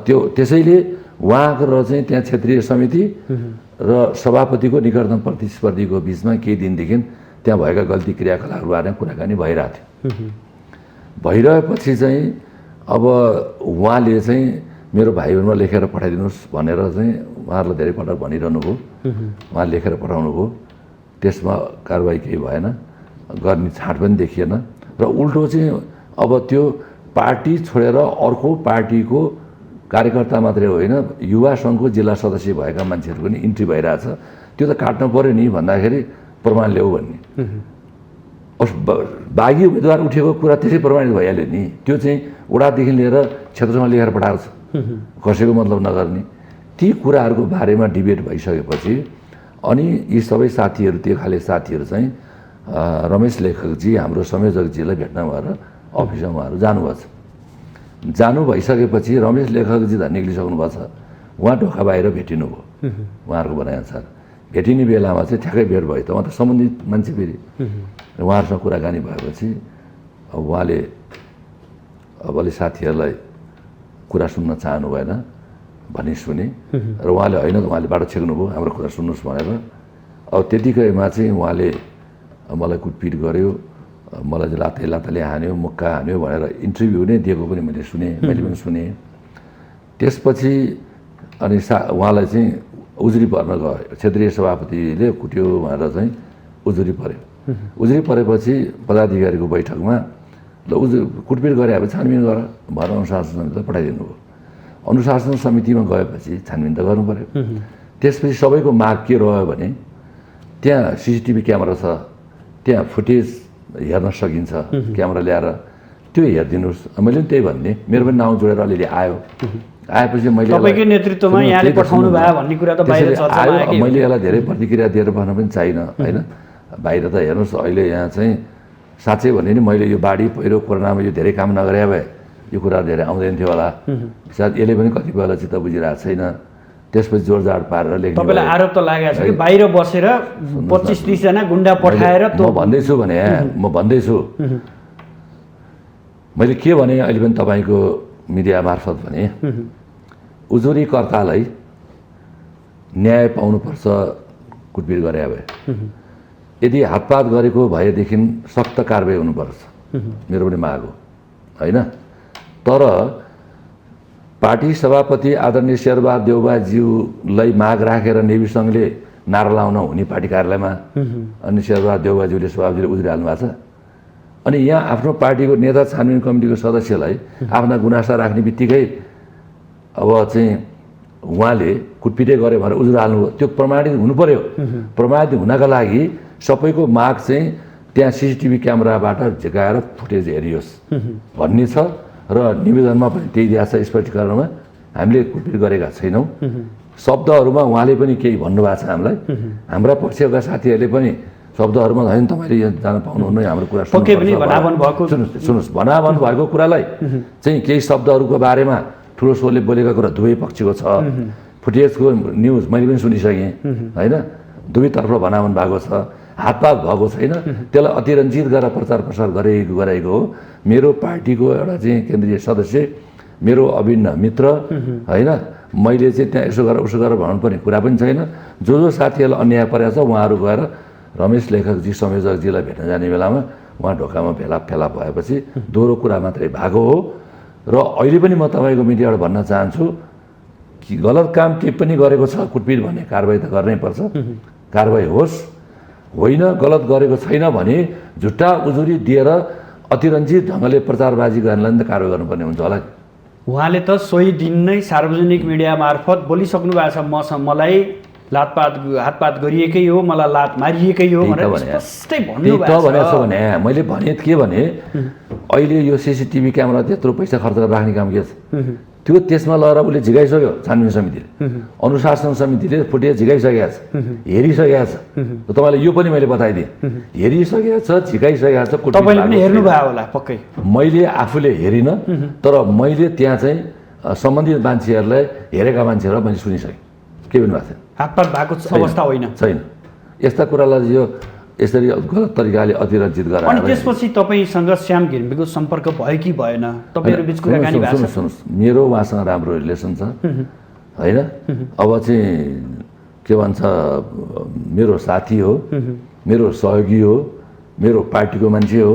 त्यो त्यसैले उहाँको र चाहिँ त्यहाँ क्षेत्रीय समिति र सभापतिको निकटतम प्रतिस्पर्धीको बिचमा केही दिनदेखि त्यहाँ भएका गल्ती क्रियाकलापहरू बारेमा कुराकानी भइरहेको थियो। भइरहेपछि चाहिँ अब उहाँले चाहिँ मेरो भाइहरूमा लेखेर पठाइदिनुहोस् भनेर चाहिँ उहाँहरूलाई धेरै पटक भनिरहनु भयो। उहाँ लेखेर पठाउनु भयो, त्यसमा कारबाही केही भएन, गर्ने छाँट पनि देखिएन। र उल्टो चाहिँ अब त्यो पार्टी छोडेर अर्को पार्टीको कार्यकर्ता मात्रै होइन, युवा सङ्घको जिल्ला सदस्य भएका मान्छेहरूको पनि इन्ट्री भइरहेछ। त्यो त काट्नु पऱ्यो नि भन्दाखेरि प्रमाण ल्याऊ भन्ने। बागी उम्मेदवार उठेको कुरा त्यसै प्रमाणित भइहाल्यो नि। त्यो चाहिँ वडादेखि लिएर क्षेत्रमा लेखेर पठाएको छ, कसैको मतलब नगर्ने। ती कुराहरूको बारेमा डिबेट भइसकेपछि अनि यी सबै साथीहरू, त्यो खाले साथीहरू चाहिँ रमेश लेखकजी, हाम्रो संयोजकजीलाई भेट्न भएर अफिसमा उहाँहरू जानुभएको छ। जानु भइसकेपछि रमेश लेखकजी त निक्लिसक्नु भएको छ। उहाँ ढोका बाहिर भेटिनु भयो उहाँहरूको भनाइअनुसार। भेटिने बेलामा चाहिँ ठ्याक्कै भेट भयो। त उहाँ त सम्बन्धित मान्छे फेरि। उहाँहरूसँग कुराकानी भएपछि अब उहाँले अब अलि साथीहरूलाई कुरा सुन्न चाहनु भएन भन्ने सुने र उहाँले होइन, उहाँले बाटो छेक्नुभयो, हाम्रो कुरा सुन्नुहोस् भनेर। अब त्यतिकैमा चाहिँ उहाँले मलाई कुटपिट गर्यो, मलाई चाहिँ लाताले हान्यो, मुक्का हान्यो भनेर इन्टरभ्यू नै दिएको पनि मैले सुने, मैले पनि सुने। त्यसपछि अनि उहाँलाई चाहिँ उजुरी पर्न गयो। क्षेत्रीय सभापतिले कुट्यो भनेर चाहिँ उजुरी पर्यो। उजुरी परेपछि पदाधिकारीको बैठकमा ल कुटपिट गरे अब छानबिन गर भनेर अनुशासन समितिलाई पठाइदिनु भयो। अनुशासन समितिमा गएपछि छानबिन त गर्नु पऱ्यो। त्यसपछि सबैको माग के रह्यो भने त्यहाँ CCTV क्यामेरा छ, त्यहाँ फुटेज हेर्न सकिन्छ, क्यामेरा ल्याएर त्यो हेरिदिनुहोस्। मैले पनि त्यही भन्ने, मेरो पनि नाउँ जोडेर अलिअलि आयो। आएपछि मैले तपाईँकै नेतृत्वमा यहाँले पठाउनु भयो भन्ने कुरा त बाहिर चर्चामा आयो। मैले यसलाई धेरै प्रतिक्रिया दिएर भन्न पनि चाहिनँ होइन। बाहिर त हेर्नुहोस् अहिले यहाँ चाहिँ साँच्चै भने नि मैले यो बाढी पहिरो कोरोनामा यो धेरै काम नगरे भए यो कुरा धेरै आउँदैन थियो होला। सायद यसले पनि कतिपय बेला चित्त बुझिरहेको छैन। त्यसपछि जोडजाड पारेर लेख्नु। तपाईँलाई आरोप त लागेको छ कि बाहिर बसेर 25-30 जना गुन्डा पठाएर म भन्दैछु भने म भन्दैछु मैले के भने अहिले पनि तपाईँको मिडिया मार्फत भने उजुरीकर्तालाई न्याय पाउनुपर्छ कुटपिट गरे भए। यदि हातपात गरेको भएदेखि सख्त कारबाही हुनुपर्छ मेरो पनि माग हो होइन। तर पार्टी सभापति आदरणीय शेरबहादुर देउवाज्यूलाई माग राखेर नेभी सङ्घले नारा लाउन हुने पार्टी कार्यालयमा अनि शेरबहादुर देउवाज्यूले सभापतिले उजुरिहाल्नु भएको छ। अनि यहाँ आफ्नो पार्टीको नेता छानबिन कमिटीको सदस्यलाई आफ्ना गुनासा राख्ने बित्तिकै अब चाहिँ उहाँले कुटपिटै गरे भनेर उजुर हाल्नुभयो। त्यो प्रमाणित हुनु पर्यो। प्रमाणित हुनका लागि सबैको माग चाहिँ त्यहाँ सिसिटिभी क्यामेराबाट झिकाएर फुटेज हेरियोस् भन्ने छ र निवेदनमा पनि त्यही दिएको छ। स्पष्टीकरणमा हामीले कुटपिट गरेका छैनौँ। शब्दहरूमा उहाँले पनि केही भन्नुभएको छ हामीलाई। हाम्रा पक्षका साथीहरूले पनि शब्दहरूमा होइन तपाईँले यहाँ जान पाउनुहुन्न हाम्रो कुरा सुन्नुहोस्। भनाभन भएको कुरालाई चाहिँ केही शब्दहरूको बारेमा ठुलो स्वरले बोलेका कुरा दुवै पक्षको छ। फुटेजको न्युज मैले पनि सुनिसकेँ होइन। दुवैतर्फ भनाभन भएको छ। हातपात भएको छैन। त्यसलाई अतिरञ्जित गरेर प्रचार प्रसार गराएको हो। मेरो पार्टीको एउटा चाहिँ केन्द्रीय सदस्य मेरो अभिन्न मित्र होइन। मैले चाहिँ त्यहाँ यसो गरेर उसो गरेर भन्नुपर्ने कुरा पनि छैन। जो साथीहरूलाई अन्याय परेको छ उहाँहरू गएर रमेश लेखकजी संयोजकजीलाई भेट्न जाने बेलामा उहाँ ढोकामा फेला भएपछि दोहोरो कुरा मात्रै भएको हो। र अहिले पनि म तपाईँको मिडियाबाट भन्न चाहन्छु कि गलत काम केही पनि गरेको छ कुटपिट भन्ने कारबाही त गर्नै पर्छ। कारबाही होस्। होइन गलत गरेको छैन भने झुट्टा उजुरी दिएर अतिरञ्जित ढङ्गले प्रचारबाजी गर्नलाई त कारबाही गर्नुपर्ने हुन्छ होला। उहाँले त सोही दिन नै सार्वजनिक मिडिया मार्फत बोलिसक्नु भएको छ मलाई हातपात गरिएकै हो, मलाई लात मारिएकै हो भनेर स्पष्टै भन्नुभएको छ। भने मैले भने के भने अहिले यो सिसिटिभी क्यामेरा त्यत्रो पैसा खर्च गरेर राख्ने काम के छ? त्यो त्यसमा लगेर उसले झिकाइसक्यो। छानबिन समितिले अनुशासन समितिले फुटेज झिकाइसकेको छ, हेरिसकेको छ। तपाईँलाई यो पनि मैले बताइदिएँ। हेरिसकेको छ, झिकाइसकेको छ। तपाईँले पनि हेर्नुभयो होला पक्कै। मैले आफूले हेरिनँ तर मैले त्यहाँ चाहिँ सम्बन्धित मान्छेहरूलाई हेरेका मान्छेहरूलाई मैले सुनिसकेँ। के पनि भएको छैन। हातपात भएको अवस्था होइन छैन। यस्ता कुरालाई यो यसरी गलत तरिकाले अतिरञ्जित गराएर अनि त्यसपछि तपाईँसँग श्याम घिमिरेको सम्पर्क भयो कि भएन? तपाईँहरू बिच कुराकानी भएको छ? सुन्नुहोस्, मेरो उहाँसँग राम्रो रिलेसन छ होइन। अब चाहिँ के भन्छ मेरो साथी हो, मेरो सहयोगी हो, मेरो पार्टीको मान्छे हो।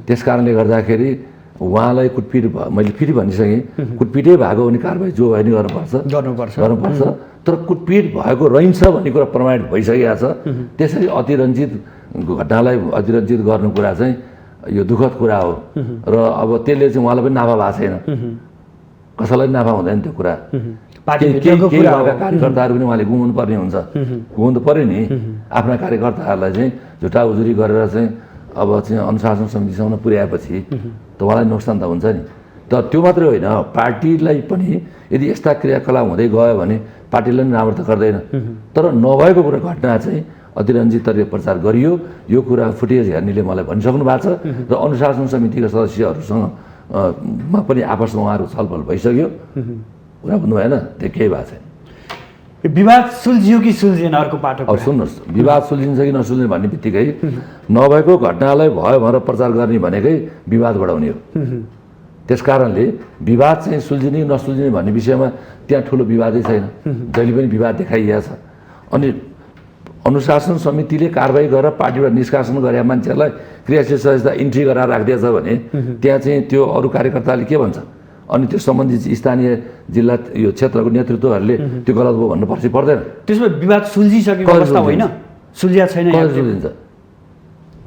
त्यस कारणले गर्दाखेरि उहाँलाई कुटपिट मैले फेरि भनिसकेँ कुटपिटै भएको भने कारबाही जो भयो नि गर्नुपर्छ। तर कुटपिट भएको रहन्छ भन्ने कुरा प्रमाणित भइसकेको छ। त्यसरी अतिरञ्जित घटनालाई अतिरञ्जित गर्नु कुरा चाहिँ यो दुःखद कुरा हो। र अब त्यसले चाहिँ उहाँलाई पनि नाफा भएको छैन। कसैलाई पनि नाफा हुँदैन त्यो कुरा। कार्यकर्ताहरू पनि उहाँले गुमाउनु पर्ने हुन्छ। गुमाउनु पर्यो नि। आफ्ना कार्यकर्ताहरूलाई चाहिँ झुटा उजुरी गरेर चाहिँ अब चाहिँ अनुशासन समितिसम्म पुर्याएपछि त उहाँलाई नोक्सान त हुन्छ नि। तर त्यो मात्रै होइन, पार्टीलाई पनि यदि यस्ता क्रियाकलाप हुँदै गयो भने पार्टीलाई पनि राम्रो त गर्दैन। तर नभएको कुरा घटना चाहिँ अतिरञ्जित तरिकाले प्रचार गरियो। यो कुरा फुटेज हेर्नेले मलाई भनिसक्नु भएको छ र अनुशासन समितिका सदस्यहरूसँग मा पनि आपसमा उहाँहरू छलफल भइसक्यो। कुरा बुझ्नु भएन? त्यो केही भएको छैन। विवाद सुल्झियो कि सुल्झेन? अर्को पाटो अब सुन्नुहोस्, विवाद सुल्झिन्छ कि नसुल्झिने भन्ने बित्तिकै नभएको घटनालाई भयो भनेर प्रचार गर्ने भनेकै विवाद बढाउने हो। त्यस कारणले विवाद चाहिँ सुल्झिने नसुल्झिने भन्ने विषयमा त्यहाँ ठुलो विवादै छैन। जहिले पनि विवाद देखाइएको छ। अनि अनुशासन समितिले कारबाही गरेर पार्टीबाट निष्कासन गरेका मान्छेहरूलाई क्रियाशील सदस्यता इन्ट्री गराएर राखिदिएछ भने त्यहाँ चाहिँ त्यो अरू कार्यकर्ताले के भन्छ? अनि त्यो सम्बन्धित स्थानीय जिल्ला यो क्षेत्रको नेतृत्वहरूले त्यो गलत भयो भन्नु पर्दैन? त्यसमा विवाद सुल्झिसकेको अवस्था होइन, सुल्झिया छैन। सुल्झिन्छ।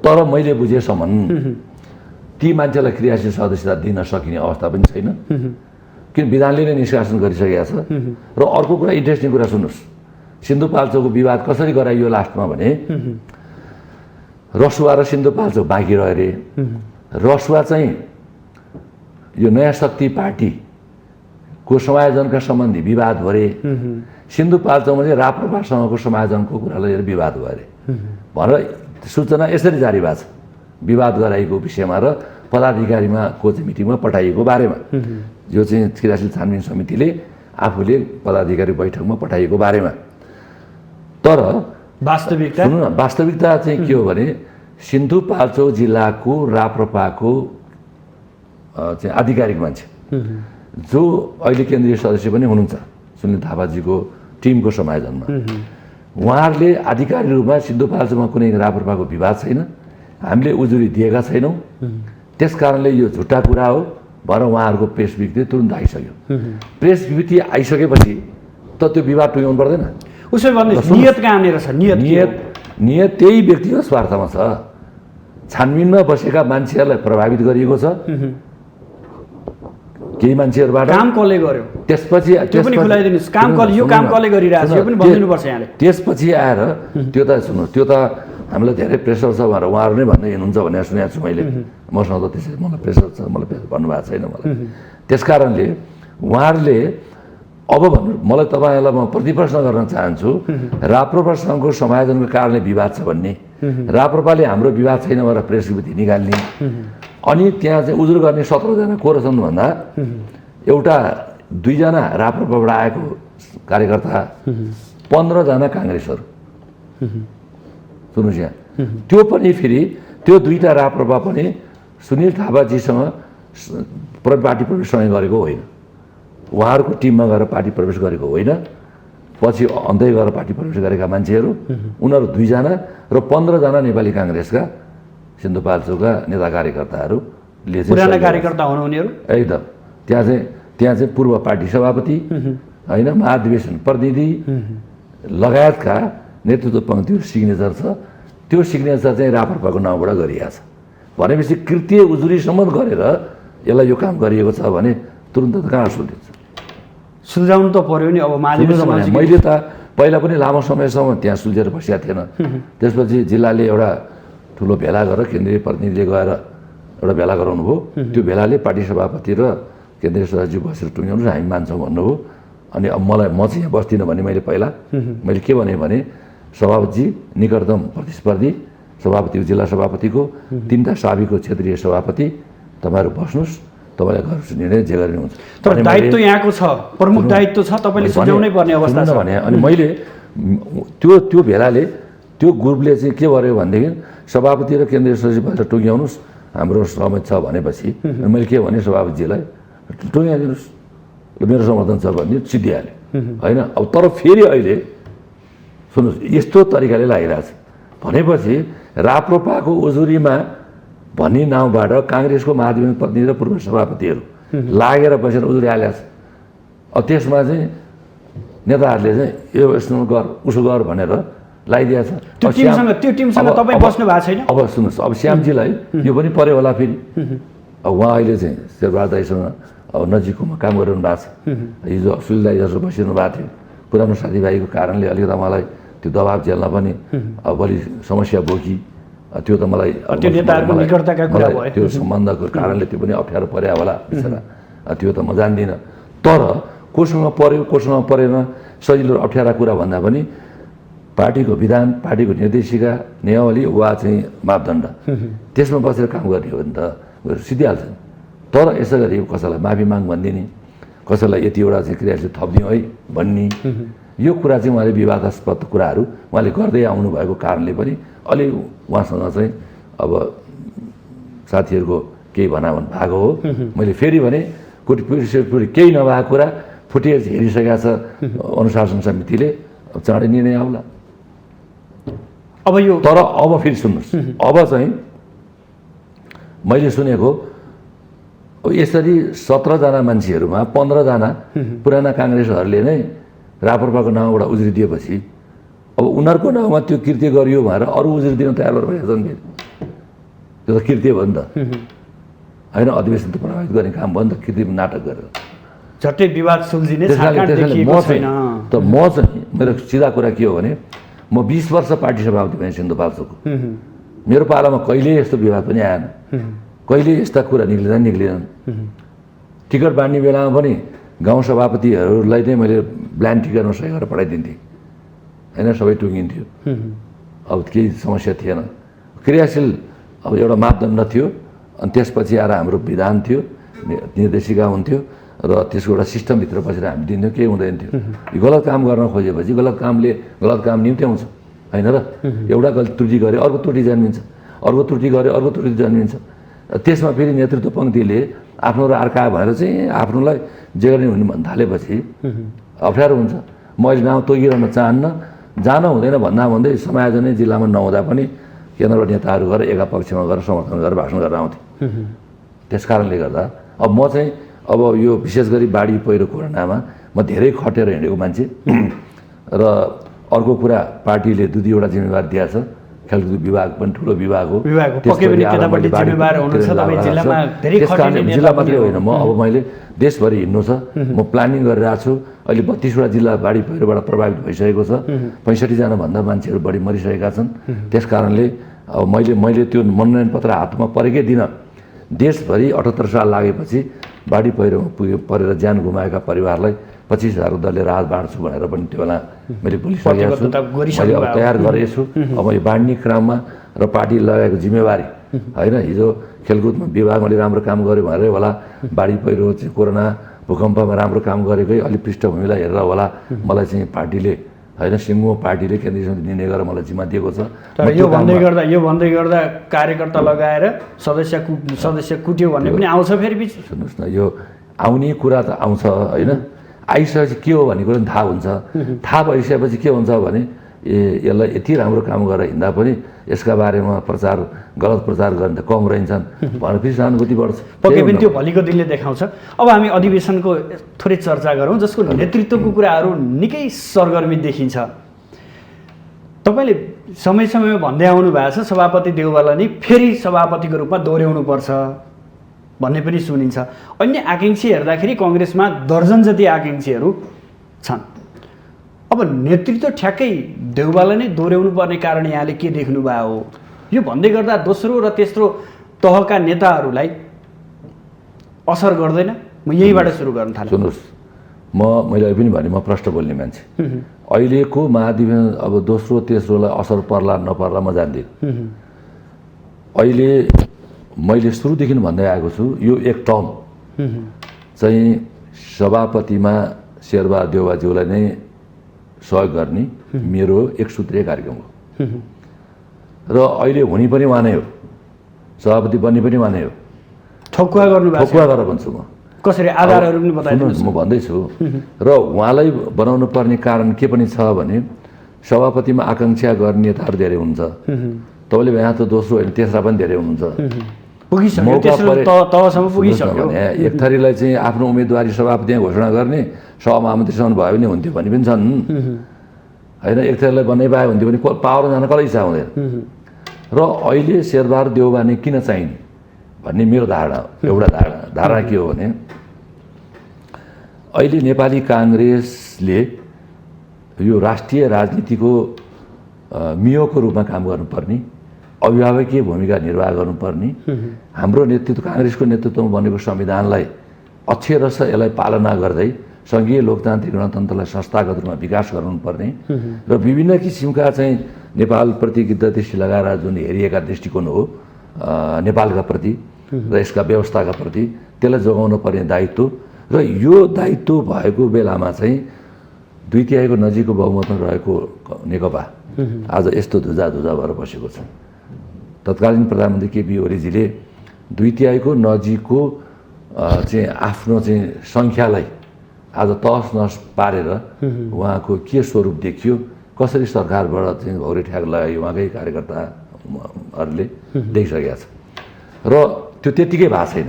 तर मैले बुझेसम्म ती मान्छेलाई क्रियाशील सदस्यता दिन सकिने अवस्था पनि छैन। किन विधानले नै निष्कासन गरिसकेको छ। र अर्को कुरा इन्ट्रेस्टिङ कुरा सुन्नुहोस्, सिन्धुपाल्चोकको विवाद कसरी गराइयो लास्टमा भने रसुवा र सिन्धुपाल्चोक बाँकी रह्यो अरे। रसुवा चाहिँ यो नयाँ शक्ति पार्टीको समायोजनका सम्बन्धी विवाद भरे, सिन्धुपाल्चोकमा चाहिँ राप्रपासँगको समायोजनको कुरालाई लिएर विवाद भरे भनेर सूचना यसरी जारी भएको छ। विवाद गराएको विषयमा र पदाधिकारीमा को चाहिँ मिटिङमा पठाइएको बारेमा, यो चाहिँ क्रियाशील छानबिन समितिले आफूले पदाधिकारी बैठकमा पठाइएको बारेमा। तर वास्तविकता सुन्नु न, वास्तविकता चाहिँ के हो भने सिन्धुपाल्चोक जिल्लाको राप्रपाको चाहिँ आधिकारिक मान्छे जो अहिले केन्द्रीय सदस्य पनि हुनुहुन्छ सुनिल थापाजीको टिमको समायोजनमा, उहाँहरूले आधिकारिक रूपमा सिन्धुपाल्चोकमा कुनै राप्रपाको विवाद छैन, हामीले उजुरी दिएका छैनौँ, त्यस कारणले यो झुट्टा कुरा हो भनेर उहाँहरूको प्रेस विज्ञप्ति तुरुन्त आइसक्यो। प्रेस विज्ञप्ति आइसकेपछि त त्यो विवाद टुङ्ग्याउनु पर्दैन। उसो भन्नुहोस् नियत कहाँनिर छ? नियत त्यही व्यक्तिगत स्वार्थमा छ। छानबिनमा बसेका मान्छेहरूलाई प्रभावित गरिएको छ केही मान्छेहरूबाट। काम कसले गर्यो त्यसपछि त्यो पनि खुलाइदिनुहोस्। काम कसले, यो काम कसले गरिरहेछ यो पनि भनिदिनुपर्छ यहाँले। त्यसपछि आएर त्यो त सुन्नु, त्यो त हामीलाई धेरै प्रेसर छ भनेर उहाँहरू नै भन्दै हिँड्नुहुन्छ भनेर सुनेको छु मैले। मसँग त त्यसरी मलाई प्रेसर छ, मलाई भन्नुभएको छैन मलाई। त्यस कारणले उहाँहरूले अब भन्नु, मलाई तपाईँहरूलाई म प्रतिप्रश्न गर्न चाहन्छु, राप्रपासँगको समायोजनको कारणले विवाद छ भन्ने, राप्रपाले हाम्रो विवाद छैन भनेर प्रेस विज्ञप्ति निकाल्ने, अनि त्यहाँ चाहिँ उजुर गर्ने 17 जना को रहेछन् भन्दा एउटा 2 जना राप्रपाबाट आएको कार्यकर्ता, 15 जना काङ्ग्रेसहरू। सुन्नुहोस् यहाँ, त्यो पनि फेरि त्यो 2टा राप्रपा पनि सुनिल थापाजीसँग पार्टी प्रवेशसँग गरेको होइन, उहाँहरूको टिममा गएर पार्टी प्रवेश गरेको होइन, पछि अन्त्य गएर पार्टी प्रवेश गरेका मान्छेहरू उनीहरू 2 जना र 15 जना नेपाली काङ्ग्रेसका सिन्धुपाल्चोकका नेता कार्यकर्ताहरूले पुराना कार्यकर्ता हुनु उनीहरू एकदम त्यहाँ चाहिँ पूर्व पार्टी सभापति होइन, महाधिवेशन प्रतिनिधि लगायतका नेतृत्व पङ्क्तिहरू सिग्नेचर छ। त्यो सिग्नेचर चाहिँ राप्रपाको नाउँबाट गरिएको छ भनेपछि कृत्य उजुरीसम्म गरेर यसलाई यो काम गरिएको छ भने तुरुन्त त कहाँ सुल्झिन्छ? सुल्झाउनु त पर्यो नि। अब मैले त पहिला पनि लामो समयसम्म त्यहाँ सुल्झेर बसेको थिएन। त्यसपछि जिल्लाले एउटा ठुलो भेला गरेर केन्द्रीय प्रतिनिधिले गएर एउटा भेला गराउनु भयो। त्यो भेलाले पार्टी सभापति र केन्द्रीय सदस्य बसेर टुङ्ग्याउनु हामी मान्छौँ भन्नुभयो। अनि अब म चाहिँ यहाँ बस्दिनँ भने मैले के भने सभापतिजी निकटतम प्रतिस्पर्धी सभापति जिल्ला सभापतिको 3टा साबिको क्षेत्रीय सभापति तपाईँहरू बस्नुहोस्, तपाईँलाई घर निर्णय जे गर्ने हुन्छ। तर दायित्व यहाँको छ, प्रमुख दायित्व छ, तपाईँले सुझाउनै पर्ने अवस्था छ भने। अनि मैले त्यो भेलाले त्यो ग्रुपले चाहिँ के गर्यो भनेदेखि सभापति र केन्द्रीय सदस्य भएर टुङ्ग्याउनुहोस्, हाम्रो सहमति छ भनेपछि मैले के भने सभापतिजीलाई टुङ्ग्याइदिनुहोस्, मेरो समर्थन छ भन्ने सिद्धिहालेँ होइन। अब तर फेरि अहिले सुन्नुहोस् यस्तो तरिकाले लागिरहेछ भनेपछि राप्रपाको उजुरीमा भन्ने नाउँबाट काङ्ग्रेसको महाधिवेशन प्रतिनिधि र पूर्व सभापतिहरू लागेर बसेर उजुरी हालेको छ। अब त्यसमा चाहिँ नेताहरूले चाहिँ यो यस्तो गर उसो गर भनेर लगाइदिएको छ। त्यो टिमसँग तपाईँ बस्नु भएको छैन? अब सुन्नुहोस्, अब श्यामजीलाई यो पनि पऱ्यो होला फेरि। अब उहाँ अहिले चाहिँ शेरबहादुर दाईसँग अब नजिककोमा काम गरिरहनु भएको छ। हिजो सुनिल दाई जस्तो बसिरहनु भएको थियो, पुरानो साथीभाइको कारणले अलिकति मलाई त्यो दबाब झेल्न पनि अब बढी समस्या बोकी, त्यो त मलाई त्यो सम्बन्धको कारणले त्यो पनि अप्ठ्यारो पर्या होला बिचरा, त्यो त म जान्दिनँ। तर कोसँग पर्यो कोसँग परेन सजिलो अप्ठ्यारा कुरा भन्दा पनि पार्टीको विधान, पार्टीको निर्देशिका, नियमावली वा चाहिँ मापदण्ड त्यसमा बसेर काम गर्ने हो भने त सिद्धिहाल्छन्। तर यसो गरी कसैलाई माफी माग भनिदिने, कसैलाई यतिवटा चाहिँ क्रियाशील थपिदिउँ है भन्ने, यो कुरा चाहिँ उहाँले विवादास्पद कुराहरू उहाँले गर्दै आउनुभएको कारणले पनि अलि उहाँसँग चाहिँ अब साथीहरूको केही भनाभन भएको हो। मैले फेरि भने कुटपिट केही नभएको कुरा फुटेज हेरिसकेका छ अनुशासन समितिले, चाँडै निर्णय आउला। अब यो तर अब फेरि सुन्नुहोस्, अब चाहिँ मैले सुनेको यसरी 17 जना मान्छेहरूमा 15 जना पुराना काङ्ग्रेसहरूले नै राप्रपाको नाउँबाट उजुरी दिएपछि अब उनीहरूको नाउँमा त्यो कृत्य गरियो भनेर अरू उजुरी दिन तयार भएर भइहाल्छ नि। त्यो त कृत्य भयो नि त होइन, अधिवेशन त प्रभावित गर्ने काम भयो नि त, कृत्य नाटक गरेर झट्टै विवाद सुल्झिने त म चाहिँ मेरो सिधा कुरा के हो भने म 20 वर्ष पार्टी सभापति भएँ सिन्धुपाल्चोकको। मेरो पालामा कहिले यस्तो विवाद पनि आएन, कहिले यस्ता कुरा निक्लिँदैन। टिकट बाँड्ने बेलामा पनि गाउँ सभापतिहरूलाई नै मैले ब्ल्यान्ड टिकटमा सही गरेर पठाइदिन्थेँ होइन, सबै टुङ्गिन्थ्यो। अब केही समस्या थिएन। क्रियाशील अब एउटा मापदण्ड थियो, अनि त्यसपछि आएर हाम्रो विधान थियो, निर्देशिका हुन्थ्यो र त्यसको एउटा सिस्टमभित्र बसेर हामी दिन्थ्यौँ, केही हुँदैन थियो। गलत काम गर्न खोजेपछि गलत काम निम्त्याउँछ होइन र। एउटा गलत त्रुटि गऱ्यो अर्को त्रुटि जन्मिन्छ, अर्को त्रुटि गऱ्यो अर्को त्रुटि जन्मिन्छ। त्यसमा फेरि नेतृत्व पङ्क्तिले आफ्नो र अर्का भएर चाहिँ आफ्नोलाई जे गर्ने हुने भन्न थालेपछि अप्ठ्यारो हुन्छ। म अहिले नाउँ तोकिरहन चाहन्न, जान हुँदैन भन्दै समायोजनै जिल्लामा नहुँदा पनि केन्द्रबाट नेताहरू गएर एका पक्षमा गएर समर्थन गरेर भाषण गरेर आउँथे। त्यस कारणले गर्दा अब म चाहिँ अब यो विशेष गरी बाढी पहिरो कोरोनामा म धेरै खटेर हिँडेको मान्छे र अर्को कुरा पार्टीले दुईवटा जिम्मेवार दिएछ। खेलकुद विभाग पनि ठुलो विभाग हो, जिल्ला मात्रै होइन, म अब मैले देशभरि हिँड्नु छ। म प्लानिङ गरिरहेको छु। अहिले 32वटा जिल्ला बाढी पहिरोबाट प्रभावित भइसकेको छ। 65जना भन्दा मान्छेहरू बढी मरिसकेका छन्। त्यस कारणले अब मैले त्यो मनोनयन पत्र हातमा परेकै दिन देशभरि 78 साल लागेपछि बाढी पहिरोमा परेर ज्यान गुमाएका परिवारलाई 25,000 दलले राहत बाँड्छु भनेर पनि त्यो बेला मैले बोलिसकेको छु। मैले अब तयार गरेको छु। अब यो बाँड्ने क्रममा र पार्टी लगाएको जिम्मेवारी होइन, हिजो खेलकुदमा विभागले राम्रो काम गर्यो भनेर होला, बाढी पहिरो चाहिँ कोरोना भूकम्पमा राम्रो काम गरेकै अलि पृष्ठभूमिलाई हेरेर होला मलाई चाहिँ पार्टीले होइन, सिङ्गो पार्टीले केन्द्रीय समिति निर्णय गरेर मलाई जिम्मा दिएको छ। यो भन्दै गर्दा कार्यकर्ता लगाएर सदस्य कुट्यो भन्ने पनि आउँछ फेरि पछि। सुन्नुहोस् न, यो आउने कुरा त आउँछ होइन, आइसकेपछि के हो भन्ने कुरो पनि थाहा हुन्छ। थाहा भइसकेपछि के हुन्छ भने यसलाई यति राम्रो काम गरेर हिँड्दा पनि यसका बारेमा गलत प्रचार गर्ने त कम रहन्छन् भनेर फेरि सहानुभूति बढ्छ। पक्कै पनि त्यो भोलिको दिनले देखाउँछ। अब हामी अधिवेशनको थोरै चर्चा गरौँ जसको नेतृत्वको कुराहरू निकै सरगर्मी देखिन्छ। तपाईँले समय समयमा भन्दै आउनु भएको छ सभापति देउवालाई नै फेरि सभापतिको रूपमा दोहोऱ्याउनु पर्छ भन्ने पनि सुनिन्छ। अन्य आकाङ्क्षी हेर्दाखेरि कङ्ग्रेसमा दर्जन जति आकाङ्क्षीहरू छन्। अब नेतृत्व ठ्याक्कै देउवालाई नै दोहोऱ्याउनु पर्ने कारण यहाँले के देख्नुभयो हो? यो भन्दै गर्दा दोस्रो र तेस्रो तहका नेताहरूलाई असर गर्दैन? म यहीँबाट सुरु गर्न थालेँ। सुन्नुहोस्, मैले पनि भने म प्रश्न बोल्ने मान्छे। अहिलेको महाधिवेशन अब दोस्रो तेस्रोलाई असर पर्ला नपर्ला म जान्दिनँ। अहिले मैले सुरुदेखि भन्दै आएको छु, यो एक टर्म चाहिँ सभापतिमा शेरबहादुर देउवाज्यूलाई नै सहयोग गर्ने मेरो एक सूत्रीय कार्यक्रम हो र अहिले हुने पनि उहाँ नै हो, सभापति बन्ने पनि उहाँ नै हो। ठोकुवा गरेर भन्छु म। कसरी आधारहरू पनि बताइदिनुहोस्। म भन्दैछु र उहाँलाई बनाउनु पर्ने कारण के पनि छ भने सभापतिमा आकाङ्क्षा गर्ने नेताहरू धेरै हुन्छ। तपाईँले यहाँ त दोस्रो होइन तेस्रा पनि धेरै हुनुहुन्छ। एक थरीलाई चाहिँ आफ्नो उम्मेदवारी सभापति घोषणा गर्ने सहमहामन्त्रीसम्म भयो भने हुन्थ्यो भन्ने पनि छन् होइन। एक थरीलाई बन्नै पाए हुन्थ्यो भने पावर जान कसलाई इच्छा हुँदैन। र अहिले शेरबहादुर देउवा नै किन चाहिने भन्ने मेरो धारणा हो। एउटा धारणा के हो भने अहिले नेपाली काङ्ग्रेसले यो राष्ट्रिय राजनीतिको मियोको रूपमा काम गर्नुपर्ने, अभिभावकीय भूमिका निर्वाह गर्नुपर्ने, हाम्रो नेतृत्व काङ्ग्रेसको नेतृत्वमा बनेको संविधानलाई अक्षरश यसलाई पालना गर्दै सङ्घीय लोकतान्त्रिक गणतन्त्रलाई संस्थागत रूपमा विकास गराउनुपर्ने र विभिन्न किसिमका चाहिँ नेपालप्रति दृष्टि लगाएर जुन हेरिएका दृष्टिकोण हो नेपालका प्रति र यसका व्यवस्थाका प्रति त्यसलाई जोगाउन पर्ने दायित्व र यो दायित्व भएको बेलामा चाहिँ 2/3 नजिकको बहुमतमा रहेको नेकपा आज यस्तो धुजा भएर बसेको छ। तत्कालीन प्रधानमन्त्री केपी ओलीजीले 2/3 नजिकको चाहिँ आफ्नो चाहिँ सङ्ख्यालाई आज तहस नहस पारेर उहाँको के स्वरूप देखियो, कसरी सरकारबाट चाहिँ घौरे ठ्याक लगायो उहाँकै कार्यकर्ताहरूले देखिसकेका छ। र त्यो त्यत्तिकै भएको छैन।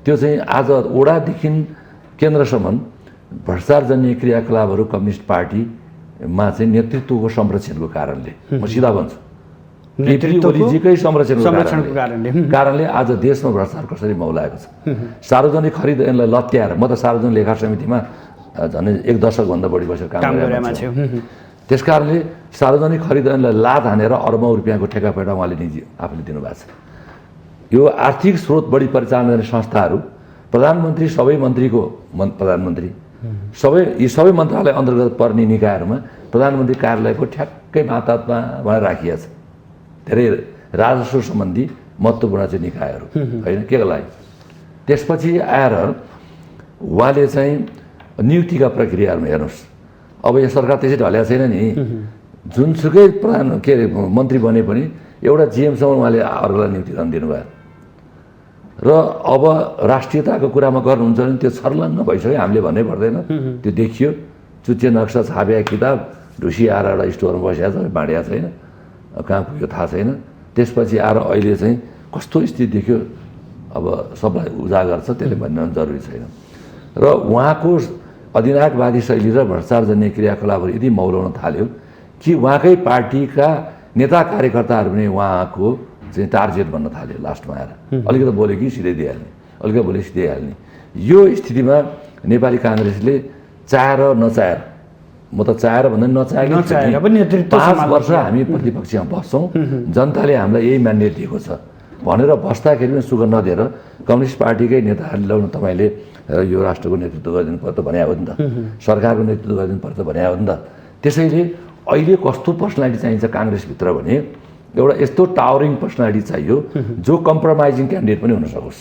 त्यो चाहिँ आज ओडादेखि केन्द्रसम्म भ्रष्टाचारजन्य क्रियाकलापहरू कम्युनिस्ट पार्टीमा चाहिँ नेतृत्वको संरक्षणको कारणले, म सिधा भन्छु, केपी ओलीजीकै संरक्षणको कारणले आज देशमा भ्रष्टाचार कसरी मौलाएको छ। सार्वजनिक खरिद ऐनलाई लत्याएर, म त सार्वजनिक लेखा समितिमा झन् 1 दशकभन्दा बढी बसेर काम गरेको छु। त्यस कारणले सार्वजनिक खरिद ऐनलाई लात हानेर अरबौँ रुपियाँको ठेका पैसा उहाँले आफूले दिनुभएको छ। यो आर्थिक स्रोत बढी परिचालन गर्ने संस्थाहरू प्रधानमन्त्री सबै मन्त्रीको प्रधानमन्त्री यी सबै मन्त्रालय अन्तर्गत पर्ने निकायहरूमा प्रधानमन्त्री कार्यालयको ठ्याक्कै मातामा राखिएको छ। धेरै राजस्व सम्बन्धी महत्त्वपूर्ण चाहिँ निकायहरू होइन केको लागि। त्यसपछि आएर उहाँले चाहिँ नियुक्तिका प्रक्रियाहरूमा हेर्नुहोस्, अब यो सरकार त्यसै ढलेको छैन नि, जुनसुकै मन्त्री बने पनि एउटा जिएमसम्म उहाँले अर्कोलाई नियुक्ति गर्न दिनुभयो। र अब राष्ट्रियताको कुरामा गर्नुहुन्छ भने त्यो छर्लङ्ग भइसक्यो, हामीले भन्नै पर्दैन, त्यो देखियो। चुच्चे नक्सा छापिएको किताब ढुसी आएर एउटा स्टोरमा बसिएको छ, बाँडिएको छैन, कहाँ पुग्यो थाहा छैन। त्यसपछि आएर अहिले चाहिँ कस्तो स्थिति देखियो, अब सबलाई उजागर छ, त्यसले भन्न जरुरी छैन। र उहाँको अधिनायकवादी शैली र भ्रष्टाचार जन्य क्रियाकलापहरू यदि मौलाउन थाल्यो कि उहाँकै पार्टीका नेता कार्यकर्ताहरू पनि उहाँको चाहिँ टार्गेट भन्न थाल्यो। लास्टमा आएर अलिकति बोल्यो कि सिधै दिइहाल्ने, अलिकति बोल्यो सिधै हाल्ने। यो स्थितिमा नेपाली काङ्ग्रेसले चाहेर नचाहेर, म त चाहेर भन्दा नचाहेको 5 वर्ष हामी प्रतिपक्षमा बस्छौँ, जनताले हामीलाई यही म्यान्डेट दिएको छ भनेर बस्दाखेरि पनि सुख नदिएर कम्युनिस्ट पार्टीकै नेताहरूले ल्याउनु तपाईँले यो राष्ट्रको नेतृत्व गरिदिनु पर्छ भने हो नि त, सरकारको नेतृत्व गरिदिनु पर्छ भने हो नि त। त्यसैले अहिले कस्तो पर्सनालिटी चाहिन्छ काङ्ग्रेसभित्र भने एउटा यस्तो टावरिङ पर्सनालिटी चाहियो जो कम्प्रोमाइजिङ क्यान्डिडेट पनि हुन सकोस्।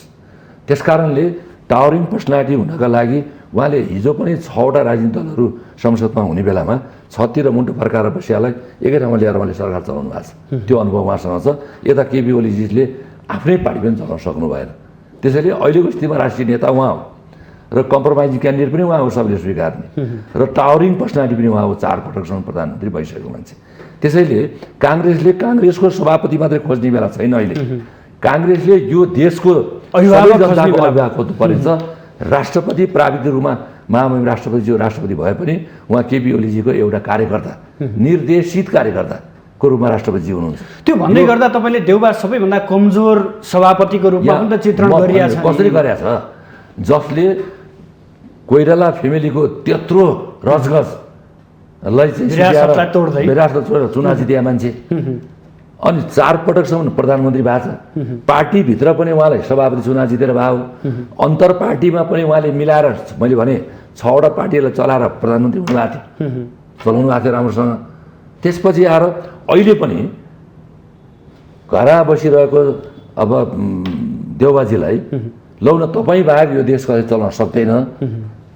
त्यसकारणले टावरिङ पर्सनालिटी हुनका लागि उहाँले हिजो पनि 6वटा राजनीतिक दलहरू संसदमा हुने बेलामा छत्तिर मुन्टो फर्काएर बसियालाई एकै ठाउँमा ल्याएर उहाँले सरकार चलाउनु भएको छ। त्यो अनुभव उहाँसँग छ। यता केपी ओलीजीले आफ्नै पार्टी पनि चलाउन सक्नु भएन। त्यसैले अहिलेको स्थितिमा राष्ट्रिय नेता उहाँ हो र कम्प्रोमाइजिङ क्यान्डिडेट पनि उहाँ हो, सबले स्वीकार्ने, र टावरिङ पर्सनालिटी पनि उहाँ हो, 4 पटकसम्म प्रधानमन्त्री भइसकेको मान्छे। त्यसैले काङ्ग्रेसको सभापति मात्रै खोज्ने बेला छैन अहिले। काङ्ग्रेसले यो देशको अभिभावक खोज्नु परेछ। राष्ट्रपति प्राविधिक रूपमा महामहिम राष्ट्रपति जो राष्ट्रपति भए पनि उहाँ केपी ओलीजीको एउटा कार्यकर्ता, निर्देशित कार्यकर्ताको रूपमा राष्ट्रपतिजी हुनुहुन्छ। त्यो भन्दै गर्दा तपाईँले देउबा सबैभन्दा कमजोर सभापतिको रूपमा पनि त चित्रण गरिरहेछ। कसरी गरेछ? जसले कोइराला फ्यामिलीको त्यत्रो रजगजलाई चाहिँ विरासत छोडेर चुनाव जितिया मान्छे, अनि 4 पटकसम्म प्रधानमन्त्री भएको छ। पार्टीभित्र पनि उहाँलाई सभापति चुनाव जितेर भयो, अन्तर पार्टीमा पनि उहाँले मिलाएर, मैले भने 6वटा पार्टीलाई चलाएर प्रधानमन्त्री हुनुभएको थियो, चलाउनु भएको थियो राम्रोसँग। त्यसपछि आएर अहिले पनि घरमा बसिरहेको अब देउबाजीलाई लौ न तपाईँ बाहेक यो देश कसैले चलाउन सक्दैन,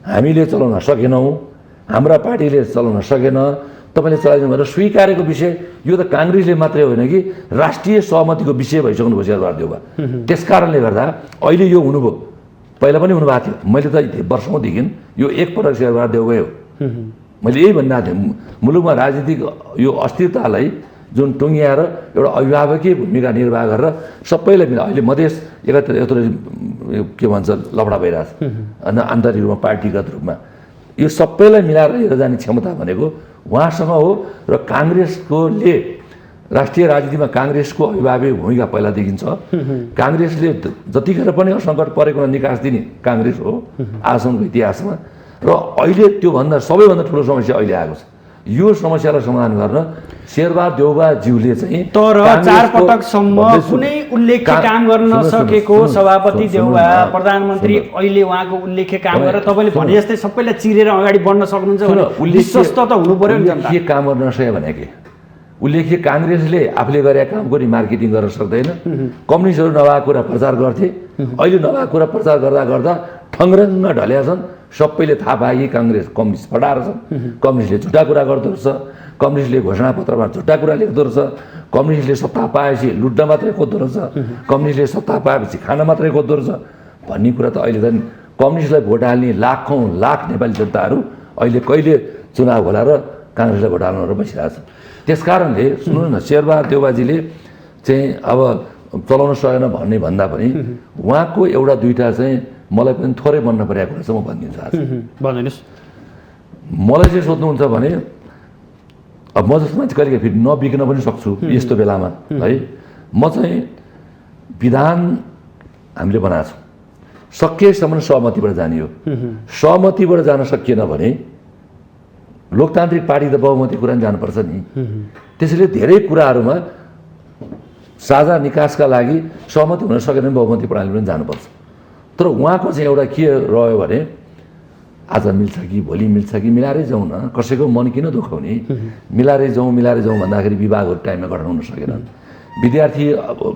हामीले चलाउन सकेनौँ, हाम्रा पार्टीले चलाउन सकेन, तपाईँले चलाइदिनु भनेर स्वीकारेको विषय यो त काङ्ग्रेसले मात्रै होइन कि राष्ट्रिय सहमतिको विषय भइसक्नु भयो शेरबहादुर देउबा। त्यसकारणले गर्दा अहिले यो हुनुभयो, पहिला पनि हुनुभएको थियो। मैले त वर्षौँदेखि यो एकपटक शेरबहादुर देउबै हो। मैले यही भनिरहेको थिएँ, मुलुकमा राजनीतिक यो अस्थिरतालाई जुन टुङ्ग्याएर एउटा अभिभावकीय भूमिका निर्वाह गरेर सबैलाई मिला, अहिले मधेस यत्रो के भन्छ लफडा भइरहेछ आन्तरिक रूपमा पार्टीगत रूपमा, यो सबैलाई मिलाएर लिएर जाने क्षमता भनेको उहाँसँग हो। र काङ्ग्रेसकोले राष्ट्रिय राजनीतिमा काङ्ग्रेसको अभिभावक भूमिका पहिलादेखि छ। काङ्ग्रेसले जतिखेर पनि सङ्कट परेको निकास दिने काङ्ग्रेस हो आजसम्मको इतिहासमा। र अहिले त्योभन्दा सबैभन्दा ठुलो समस्या अहिले आएको छ। यो समस्यालाई समाधान गर्न शेरबहादुर देउबाज्यूले चाहिँ तर 4 पटकसम्म कुनै उल्लेख्य काम गर्न नसकेको सभापति देउबा, प्रधानमन्त्री अहिले उहाँको उल्लेख्य काम गरेर तपाईँले भने जस्तै सबैलाई चिरेर अगाडि बढ्न सक्नुहुन्छ भने विश्वस्त त हुनु पर्यो नि। के काम गर्न नसके भने के उल्लेख्य काङ्ग्रेसले आफूले गरेका कामको नि मार्केटिङ गर्न सक्दैन। कम्युनिस्टहरू नभएको कुरा प्रचार गर्थे, अहिले नभएको कुरा प्रचार गर्दा गर्दा ठङ्रङ्ग ढल्या छन्। सबैले थाहा पाए कि काङ्ग्रेस कम्युनिस्ट फटाएर छन्, कम्युनिस्टले झुटा कुरा गर्दो रहेछ, कम्युनिस्टले घोषणापत्रमा झुटा कुरा लेख्दो रहेछ, कम्युनिस्टले सत्ता पाएपछि लुट्न मात्रै खोज्दो रहेछ, कम्युनिस्टले सत्ता पाएपछि खान मात्रै खोज्दो रहेछ भन्ने कुरा त अहिले झन् कम्युनिस्टलाई भोट हाल्ने लाखौँ लाख नेपाली जनताहरू अहिले कहिले चुनाव होला र काङ्ग्रेसलाई भोट हाल्नु बसिरहेको छ। त्यसकारणले सुन्नुहोस् न, शेरबहादुर देउबाजीले चाहिँ अब चलाउन सकेन भन्ने भन्दा पनि उहाँको एउटा दुईवटा चाहिँ मलाई पनि थोरै बन्न परेको कुरा चाहिँ म भनिदिन्छु आज। भन्नुहोस्। मलाई चाहिँ सोध्नुहुन्छ भने अब म जस्तो मान्छे कहिले फेरि नबिग्न पनि सक्छु यस्तो बेलामा है। म चाहिँ विधान हामीले बनाएको छौँ, सकेसम्म सहमतिबाट जाने हो। सहमतिबाट जान सकिएन भने लोकतान्त्रिक पार्टी त बहुमती कुरा पनि जानुपर्छ नि। त्यसैले धेरै कुराहरूमा साझा निकासका लागि सहमति हुन सकेन भने बहुमती प्रणाली पनि जानुपर्छ। तर उहाँको चाहिँ एउटा के रह्यो भने आज मिल्छ कि भोलि मिल्छ कि मिलाएरै जाउँ न, कसैको मन किन दुखाउने, मिलाएरै जाउँ भन्दाखेरि विभागहरू टाइममा गठन हुन सकेन। विद्यार्थी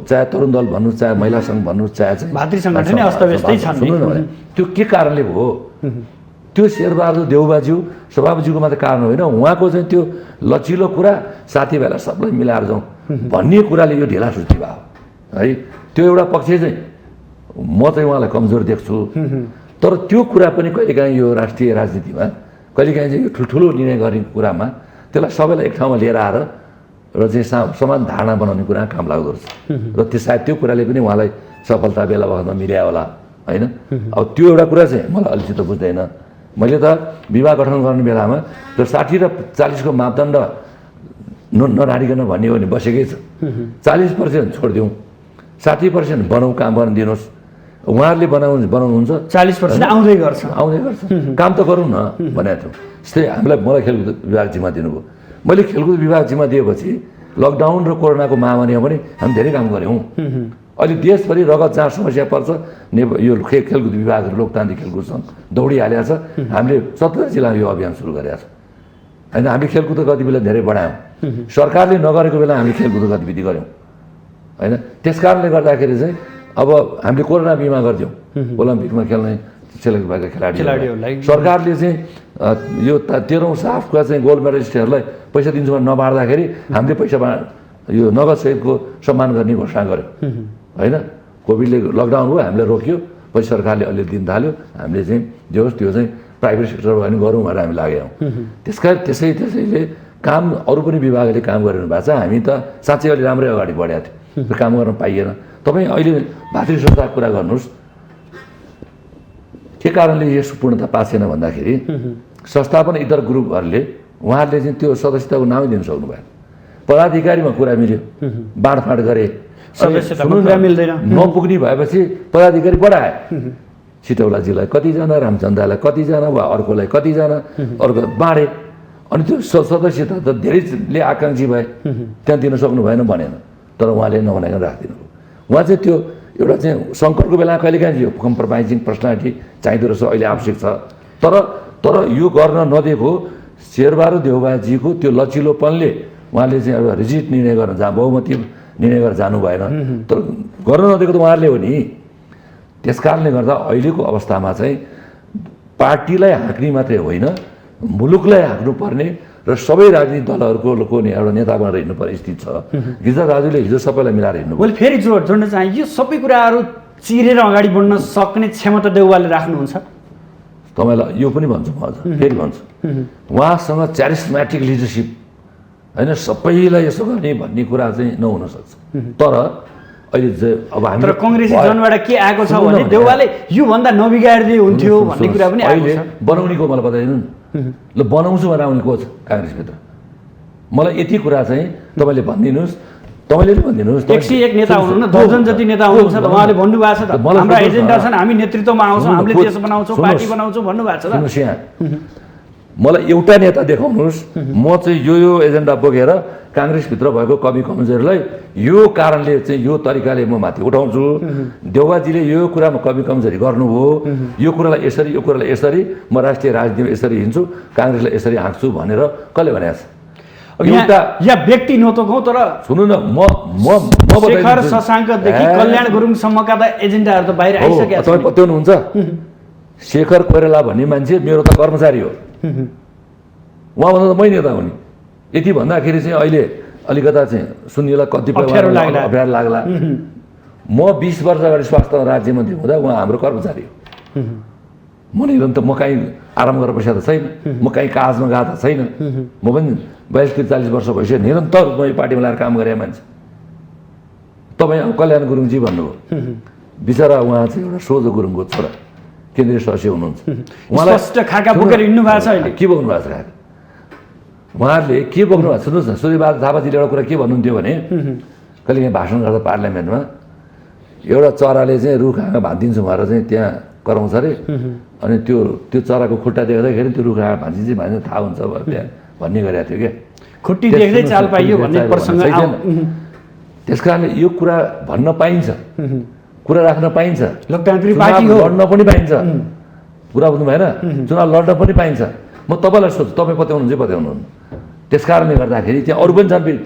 चाहे तरुण दल भन्नु, चाहे महिला सङ्घ भन्नु, चाहे चाहिँ भातृ सङ्गठनै अस्तव्यस्तै छन्। सुन्नु न भने त्यो के कारणले भयो? त्यो शेरबहादुर देउबाज्यू सभापतिज्यूको मात्रै कारण होइन, उहाँको चाहिँ त्यो लचिलो कुरा साथीभाइलाई सबलाई मिलाएर जाउँ भन्ने कुराले यो ढिला सुस्ती भयो है। त्यो एउटा पक्ष चाहिँ म चाहिँ उहाँलाई कमजोर देख्छु, तर त्यो कुरा पनि कहिलेकाहीँ यो राष्ट्रिय राजनीतिमा कहिलेकाहीँ चाहिँ यो ठुल्ठुलो निर्णय गर्ने कुरामा त्यसलाई सबैलाई एक ठाउँमा लिएर आएर र चाहिँ समान धारणा बनाउने कुरा काम लाग्दो रहेछ। र त्यो सायद त्यो कुराले पनि उहाँलाई सफलता बेला बखतमा मिलायो होला होइन। अब त्यो एउटा कुरा चाहिँ मलाई अलिकति बुझ्दैन। मैले त विवाह गठन गर्ने बेलामा त्यो 60 र 40 को मापदण्ड ननाडिकन भन्ने हो भने बसेकै छ। 40% छोडिदिउँ, 60% बनाउँ, काम गर्न दिनुहोस्। उहाँहरूले बनाउनुहुन्छ, 40% आउँदै गर्छ काम त गरौँ न भनेको थियौँ। जस्तै मलाई खेलकुद विभाग जिम्मा दिनुभयो। मैले खेलकुद विभाग जिम्मा दिएपछि लकडाउन र कोरोनाको महामारीमा पनि हामी धेरै काम गऱ्यौँ। अहिले देशभरि रगत जहाँ समस्या पर्छ यो खेलकुद विभागहरू लोकतान्त्रिक खेलकुद सङ्घ दौडिहालेको छ। हामीले 17 जिल्लामा यो अभियान सुरु गरेका छौँ होइन। हामीले खेलकुदको गतिविधिलाई धेरै बढायौँ। सरकारले नगरेको बेला हामीले खेलकुदको गतिविधि गऱ्यौँ होइन। त्यस कारणले गर्दाखेरि चाहिँ अब हामीले कोरोना बिमा गरिदियौँ ओलम्पिकमा खेल्ने सेलेक्ट भएका खेलाडीहरूलाई। सरकारले चाहिँ यो 13औं साफका चाहिँ गोल्ड मेडलिस्टहरूलाई पैसा दिन्छु भने नबाँड्दाखेरि हामीले पैसा यो नगद सहितको सम्मान गर्ने घोषणा गऱ्यौँ होइन। कोभिडले लकडाउन भयो, हामीले रोक्यो, पछि सरकारले अलि दिन थाल्यो, हामीले चाहिँ जे होस् त्यो चाहिँ प्राइभेट सेक्टर भयो भने गरौँ भनेर हामी लागेनौँ। त्यसैले काम अरू पनि विभागले काम गरिरहनु भएको छ। हामी त साँच्चै अलि राम्रै अगाडि बढेका थियौँ, काम गर्न पाइएन। तपाईँ अहिले भातृ संस्थाको कुरा गर्नुहोस्, के कारणले यसको पूर्णता पाएको छैन भन्दाखेरि संस्थापन इतर ग्रुपहरूले उहाँहरूले चाहिँ त्यो सदस्यताको नामै दिन सक्नु भएन। पदाधिकारीमा कुरा मिल्यो, बाँडफाँड गरे, नपुग्ने भएपछि पदाधिकारी बढाए। सिटौलाजीलाई कतिजना, रामचन्द्रलाई कतिजना, वा अर्कोलाई कतिजना, अर्को बाँडे। अनि त्यो सदस्यता त धेरैले आकाङ्क्षी भए, त्यहाँ दिन सक्नु भएन भनेन, तर उहाँले नभनाइकन राखिदिनु भयो। उहाँ चाहिँ त्यो एउटा चाहिँ सङ्कटको बेला कहिलेकाहीँ यो कम्प्रोमाइजिङ पर्सनालिटी चाहिँदो रहेछ, अहिले आवश्यक छ। तर यो गर्न नदिएको शेरबहादुर देउबाजीको त्यो लचिलोपनले उहाँले चाहिँ एउटा रिजिट निर्णय गर्न बहुमती निर्णय गरेर जानु भएन, तर गर्न नदिएको त उहाँहरूले हो नि। त्यस कारणले गर्दा अहिलेको अवस्थामा चाहिँ पार्टीलाई हाँक्ने मात्रै होइन, मुलुकलाई हाँक्नुपर्ने र सबै राजनीतिक दलहरूको एउटा नेता बनेर हिँड्नुपर्ने स्थिति छ। गिरिजा दाजुले हिजो सबैलाई मिलाएर हिँड्नु। मैले फेरि जोड्न चाहेँ, यो सबै कुराहरू चिरेर अगाडि बढ्न सक्ने क्षमता देउवाले राख्नुहुन्छ? तपाईँलाई यो पनि भन्छु, म अझ फेरि भन्छु, उहाँसँग च्यारिस्मेटिक लिडरसिप होइन, सबैलाई यसो गर्ने भन्ने कुरा चाहिँ नहुन सक्छ। तर अहिले अब हामी तर कङ्ग्रेसी जनबाट के आएको छ भने देउवाले योभन्दा नबिगारिदिए हुन्थ्यो भन्ने कुरा पनि अहिले बनाउनेको मलाई बताइदिनु नि। ल बनाउँछु भनेर आउने को छ काङ्ग्रेसभित्र? मलाई यति कुरा चाहिँ तपाईँले भनिदिनुहोस्, तपाईँले नै भनिदिनुहोस्। 101 नेता हुनुहुन्न, दर्जन जति नेता हुनुहुन्छ त, उहाँले भन्नुभएको छ त हाम्रा एजेन्डा छन्, हामी नेतृत्वमा आउँछौँ, हामीले देश बनाउँछौँ, पार्टी बनाउँछौँ भन्नुभएको छ त। सुन्नुहोस्, यहाँ मलाई एउटा नेता देखाउनुहोस्, म चाहिँ यो एजेन्डा बोकेर काङ्ग्रेसभित्र भएको कमी कमजोरीलाई यो कारणले चाहिँ यो तरिकाले म माथि उठाउँछु, देउबाजीले यो कुरामा कमी कमजोरी गर्नुभयो, यो कुरालाई यसरी, यो कुरालाई यसरी, म राष्ट्रिय राजनीतिमा यसरी हिँड्छु, काङ्ग्रेसलाई यसरी हाँक्छु भनेर कसले भनेको छ? या व्यक्ति नतोकौँ, तर सुन्नु न, शेखर शशाङ्कदेखि कल्याण गुरुङसम्मका त एजेन्डाहरू त बाहिर आइसकेका छन्। तपाईँ पत्याउनुहुन्छ? शेखर कोइराला भन्ने मान्छे मेरो त कर्मचारी हो, उहाँभन्दा त मै नेता हुने। यति भन्दाखेरि चाहिँ अहिले अलिकता चाहिँ सुन्नेलाई कतिपय अप्ठ्यारो लाग्ला। म 20 वर्ष अगाडि स्वास्थ्य राज्यमन्त्री हुँदा उहाँ हाम्रो कर्मचारी हो। म निरन्तर म कहीँ आराम गरेर पैसा त छैन, म कहीँ काजमा गएको त छैन, म पनि 42-43 वर्ष भइसक्यो निरन्तर म यो पार्टीमा लगाएर काम गरे मान्छे। तपाईँ कल्याण गुरुङजी भन्नुभयो, बिचरा उहाँ चाहिँ एउटा सोझो गुरुङको छोरा, केन्द्रीय सदस्य हुनुहुन्छ। उहाँलाई खाका बोकेर हिँड्नु भएको छ अहिले। के बोक्नु भएको छ खाका? उहाँहरूले के बोक्नु भएको छ? सुन्नुहोस् न, सूर्यबहादुर थापाजीले एउटा कुरा के भन्नुहुन्थ्यो भने कहिले काहीँ भाषण गर्दा पार्लियामेन्टमा एउटा चराले चाहिँ रुख हाँगा भाँचिदिन्छु भनेर चाहिँ त्यहाँ कराउँछ अरे, अनि त्यो चराको खुट्टा देख्दाखेरि त्यो रुख हाँगा भाँचिन्छ भने थाहा हुन्छ त्यहाँ भन्ने गरेको थियो क्या। खुट्टी देख्दै चाल पाइयो भन्ने प्रसङ्ग। त्यस कारणले यो कुरा भन्न पाइन्छ, कुरा राख्न पाइन्छ, लोकतान्त्रिक चुनाव पार्टी हो, लड्न पनि पाइन्छ, कुरा बुझ्नु भएन, चुनाव लड्न पनि पाइन्छ। म तपाईँलाई सोध्छु, तपाईँ पत्याउनुहुन्छ पत्याउनुहुन्न? त्यस कारणले गर्दाखेरि त्यहाँ अरू पनि छन् फेरि।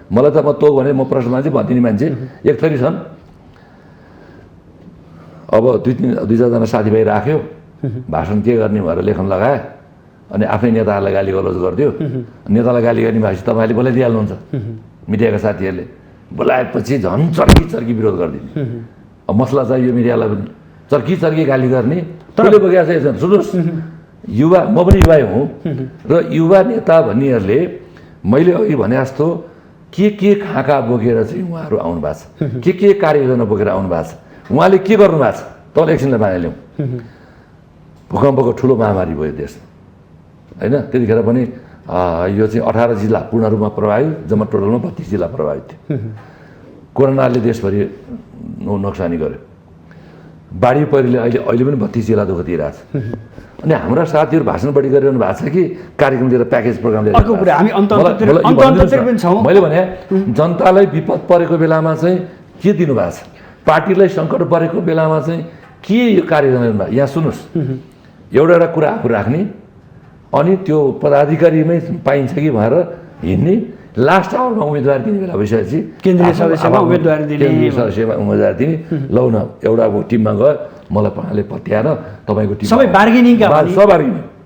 मलाई त म तँ भने म प्रश्न मान्छे भनिदिने मान्छे एक थरी छन्। अब दुई चारजना साथीभाइ राख्यो, भाषण के गर्ने भनेर लेखन लगाए, अनि आफ्नै नेताहरूलाई गाली गलौज गरिदियो। नेतालाई गाली गर्ने भएपछि तपाईँले बोलाइदिइहाल्नुहुन्छ, मिडियाका साथीहरूले बोलाएपछि झन् चर्की विरोध गरिदिने। अब मसला चाहियो मिडियालाई पनि, चर्की गाली गर्ने। कसले बगेको छ सुन्नुहोस्, युवा, म पनि युवा हुँ, र युवा नेता भन्नेहरूले मैले अघि भने जस्तो के खाका बोकेर चाहिँ उहाँहरू आउनु भएको छ, के कार्ययोजना बोकेर आउनु भएको छ, उहाँले के गर्नु भएको छ, तपाईँले एकछिनलाई माने ल्याउँ। भूकम्पको ठुलो महामारी भयो देशमा, होइन? त्यतिखेर पनि यो चाहिँ 18 जिल्ला पूर्ण रूपमा प्रभावित, जम्मा टोटलमा 32 जिल्ला प्रभावित थियो। कोरोनाले देशभरि नोक्सानी गर्यो। बाढी पहिरोले अहिले पनि 32 जिल्ला दुःख दिइरहेछ। अनि हाम्रा साथीहरू भाषण बढी गरिरहनु भएको छ कि कार्यक्रम लिएर, प्याकेज प्रोग्राम लिएर? मैले भने जनतालाई विपद परेको बेलामा चाहिँ के दिनुभएको छ, पार्टीलाई सङ्कट परेको बेलामा चाहिँ के यो कार्यक्रम? यहाँ सुन्नुहोस्, एउटा कुरा आफू राख्ने, अनि त्यो पदाधिकारीमै पाइन्छ कि भनेर हिँड्ने, लास्ट आवरमा उम्मेदवार दिने बेला भइसकेपछि केन्द्रीय सदस्यमा उम्मेदवार दिने, लौ न एउटा टिममा गयो, मलाई पहाडले पत्याएर तपाईँको टिम सबै बार्गेनिङका सब बार्गेनिङ।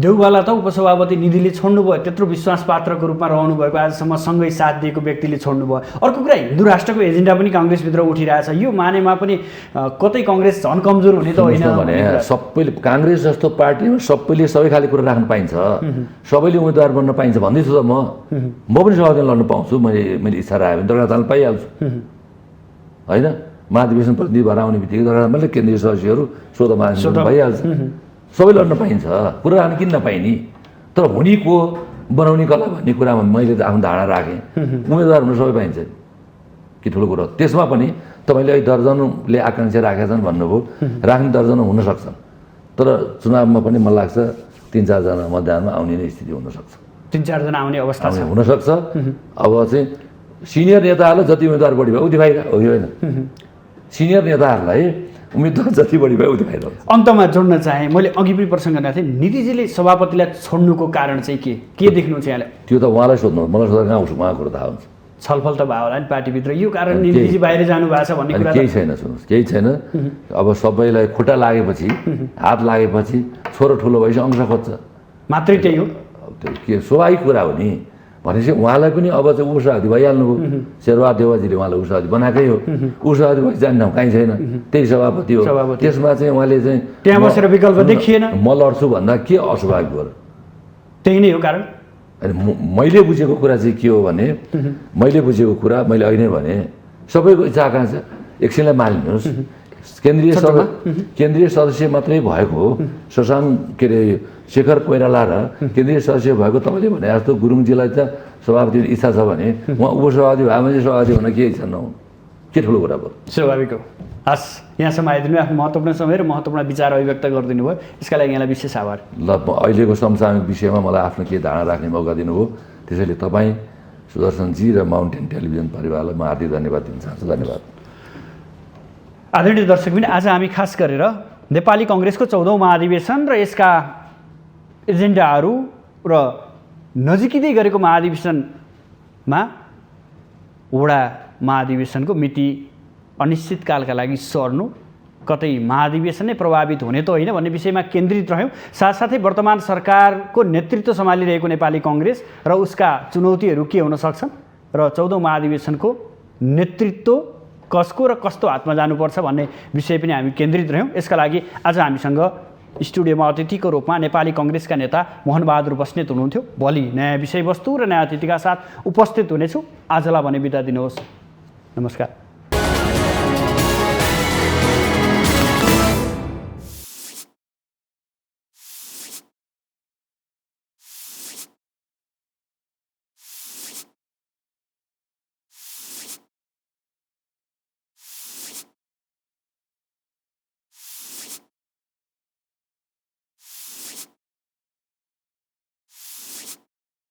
देउवाला त उपसभापति निधिले छोड्नुभयो, त्यत्रो विश्वास पात्रको रूपमा रहनु भएको, आजसम्म सँगै साथ दिएको व्यक्तिले छोड्नुभयो। अर्को कुरा, हिन्दू राष्ट्रको एजेन्डा पनि काङ्ग्रेसभित्र उठिरहेछ। यो मानेमा पनि कतै काङ्ग्रेस झन् कमजोर हुने त होइन भने सबैले, काङ्ग्रेस जस्तो पार्टीमा सबैले सबै खाले कुरा राख्न पाइन्छ, सबैले उम्मेदवार बन्न पाइन्छ भन्दैछु त म पनि सभादेखि लड्न पाउँछु, मैले इच्छा राखेँ भने दरगाह पाइहाल्छु, होइन? महाधिवेशन प्रतिनिधि भएर आउने बित्तिकै दरगाहमा केन्द्रीय सदस्यहरू स्वतः महाधिवेशन भइहाल्छ, सबै लड्न पाइन्छ, कुरा राख्न किन नपाइने? तर हुने को बनाउने कला भन्ने कुरामा मैले त आफ्नो धारणा राखेँ, उम्मेदवार हुन सबै पाइन्छ कि ठुलो कुरो। त्यसमा पनि तपाईँले अहिले दर्जनौँले आकाङ्क्षा राखेका छन् भन्नुभयो, राख्ने दर्जनौँ हुनसक्छन्, तर चुनावमा पनि मलाई लाग्छ 3-4 जना मतदानमा आउने नै स्थिति हुनसक्छ, 3-4 जना आउने अवस्था हुनसक्छ। अब चाहिँ सिनियर नेताहरूलाई जति उम्मेदवार बढी भयो उति फाइदा हो कि होइन? सिनियर नेताहरूलाई उम्मेदवार जति बढी भयो उति फाइदा हुन्छ। अन्तमा जोड्न चाहेँ, मैले अघि पनि प्रसङ्ग गरेको थिएँ, नीतिजीले सभापतिलाई छोड्नुको कारण चाहिँ के देख्नुहुन्छ यहाँले? त्यो त उहाँलाई सोध्नु, मलाई सोध्दा कहाँ उहाँको कुरो थाहा हुन्छ। छलफल त भयो होला नि पार्टीभित्र, यो कारण नीतिजी बाहिर जानु भएको छ भन्ने कुरा? केही छैन, सुन्नुहोस्, केही छैन। अब सबैलाई खुट्टा लागेपछि, हात लागेपछि छोरो ठुलो भएपछि अंश खोज्छ, मात्रै त्यही हो। त्यो के स्वाभाविक कुरा हो नि। भनेपछि उहाँलाई पनि अब चाहिँ उपसभापति भइहाल्नुभयो, शेरबहादुर देवाजीले उहाँलाई उपसभापति बनाएकै हो, उपसभापति भएपछि जाने ठाउँ कहीँ छैन, त्यही सभापति हो। त्यसमा चाहिँ उहाँले चाहिँ त्यहाँ बसेर विकल्प देखिएन, म लड्छु भन्दा के अस्वाभाविक भयो? त्यही नै हो कारण। अनि मैले बुझेको कुरा चाहिँ के हो भने, मैले बुझेको कुरा मैले अहिले नै भने, सबैको इच्छा आकाङ्क्षा एकछिनलाई मानिलिनुहोस्, केन्द्रीय सदस्य मात्रै भएको हो शशाङ्क, के अरे शेखर कोइराला र केन्द्रीय सदस्य भएको तपाईँले भने जस्तो गुरुङजीलाई त सभापति इच्छा छ भने उहाँ उपसभापति भयो भने सभापति हुन के इच्छा नहुनु, के ठुलो कुरा भयो? स्वाभाविक हो। हस्, यहाँसम्म आइदिनु, आफ्नो महत्त्वपूर्ण समय र महत्त्वपूर्ण विचार अभिव्यक्त गरिदिनु भयो, यसका लागि यहाँलाई विशेष आभार। ल, अहिलेको समसामयिक विषयमा मलाई आफ्नो केही धारणा राख्ने मौका दिनुभयो, त्यसैले तपाईँ, सुदर्शनजी र माउन्टेन टेलिभिजन परिवारलाई म हार्दिक धन्यवाद दिन चाहन्छु। धन्यवाद। आदरणीय दर्शकबिन, आज हामी खास गरेर नेपाली कङ्ग्रेसको 14औं महाधिवेशन र यसका एजेन्डाहरू र नजिकै गरेको महाधिवेशनमा वडा महाधिवेशनको मिति अनिश्चितकालका लागि सर्नु, कतै महाधिवेशन नै प्रभावित हुने त होइन भन्ने विषयमा केन्द्रित रह्यौँ। साथसाथै वर्तमान सरकारको नेतृत्व सम्हालिरहेको नेपाली कङ्ग्रेस र उसका चुनौतीहरू के हुन सक्छन् र 14औं महाधिवेशनको नेतृत्व कसको र कस्तो हातमा जानुपर्छ भन्ने विषय पनि हामी केन्द्रित रह्यौँ। यसका लागि आज हामीसँग स्टुडियोमा अतिथिको रूपमा नेपाली कङ्ग्रेसका नेता मोहनबहादुर बस्नेत हुनुहुन्थ्यो। भोलि नयाँ विषयवस्तु र नयाँ अतिथिका साथ उपस्थित हुनेछु। आजलाई भने बिदा दिनुहोस्। नमस्कार।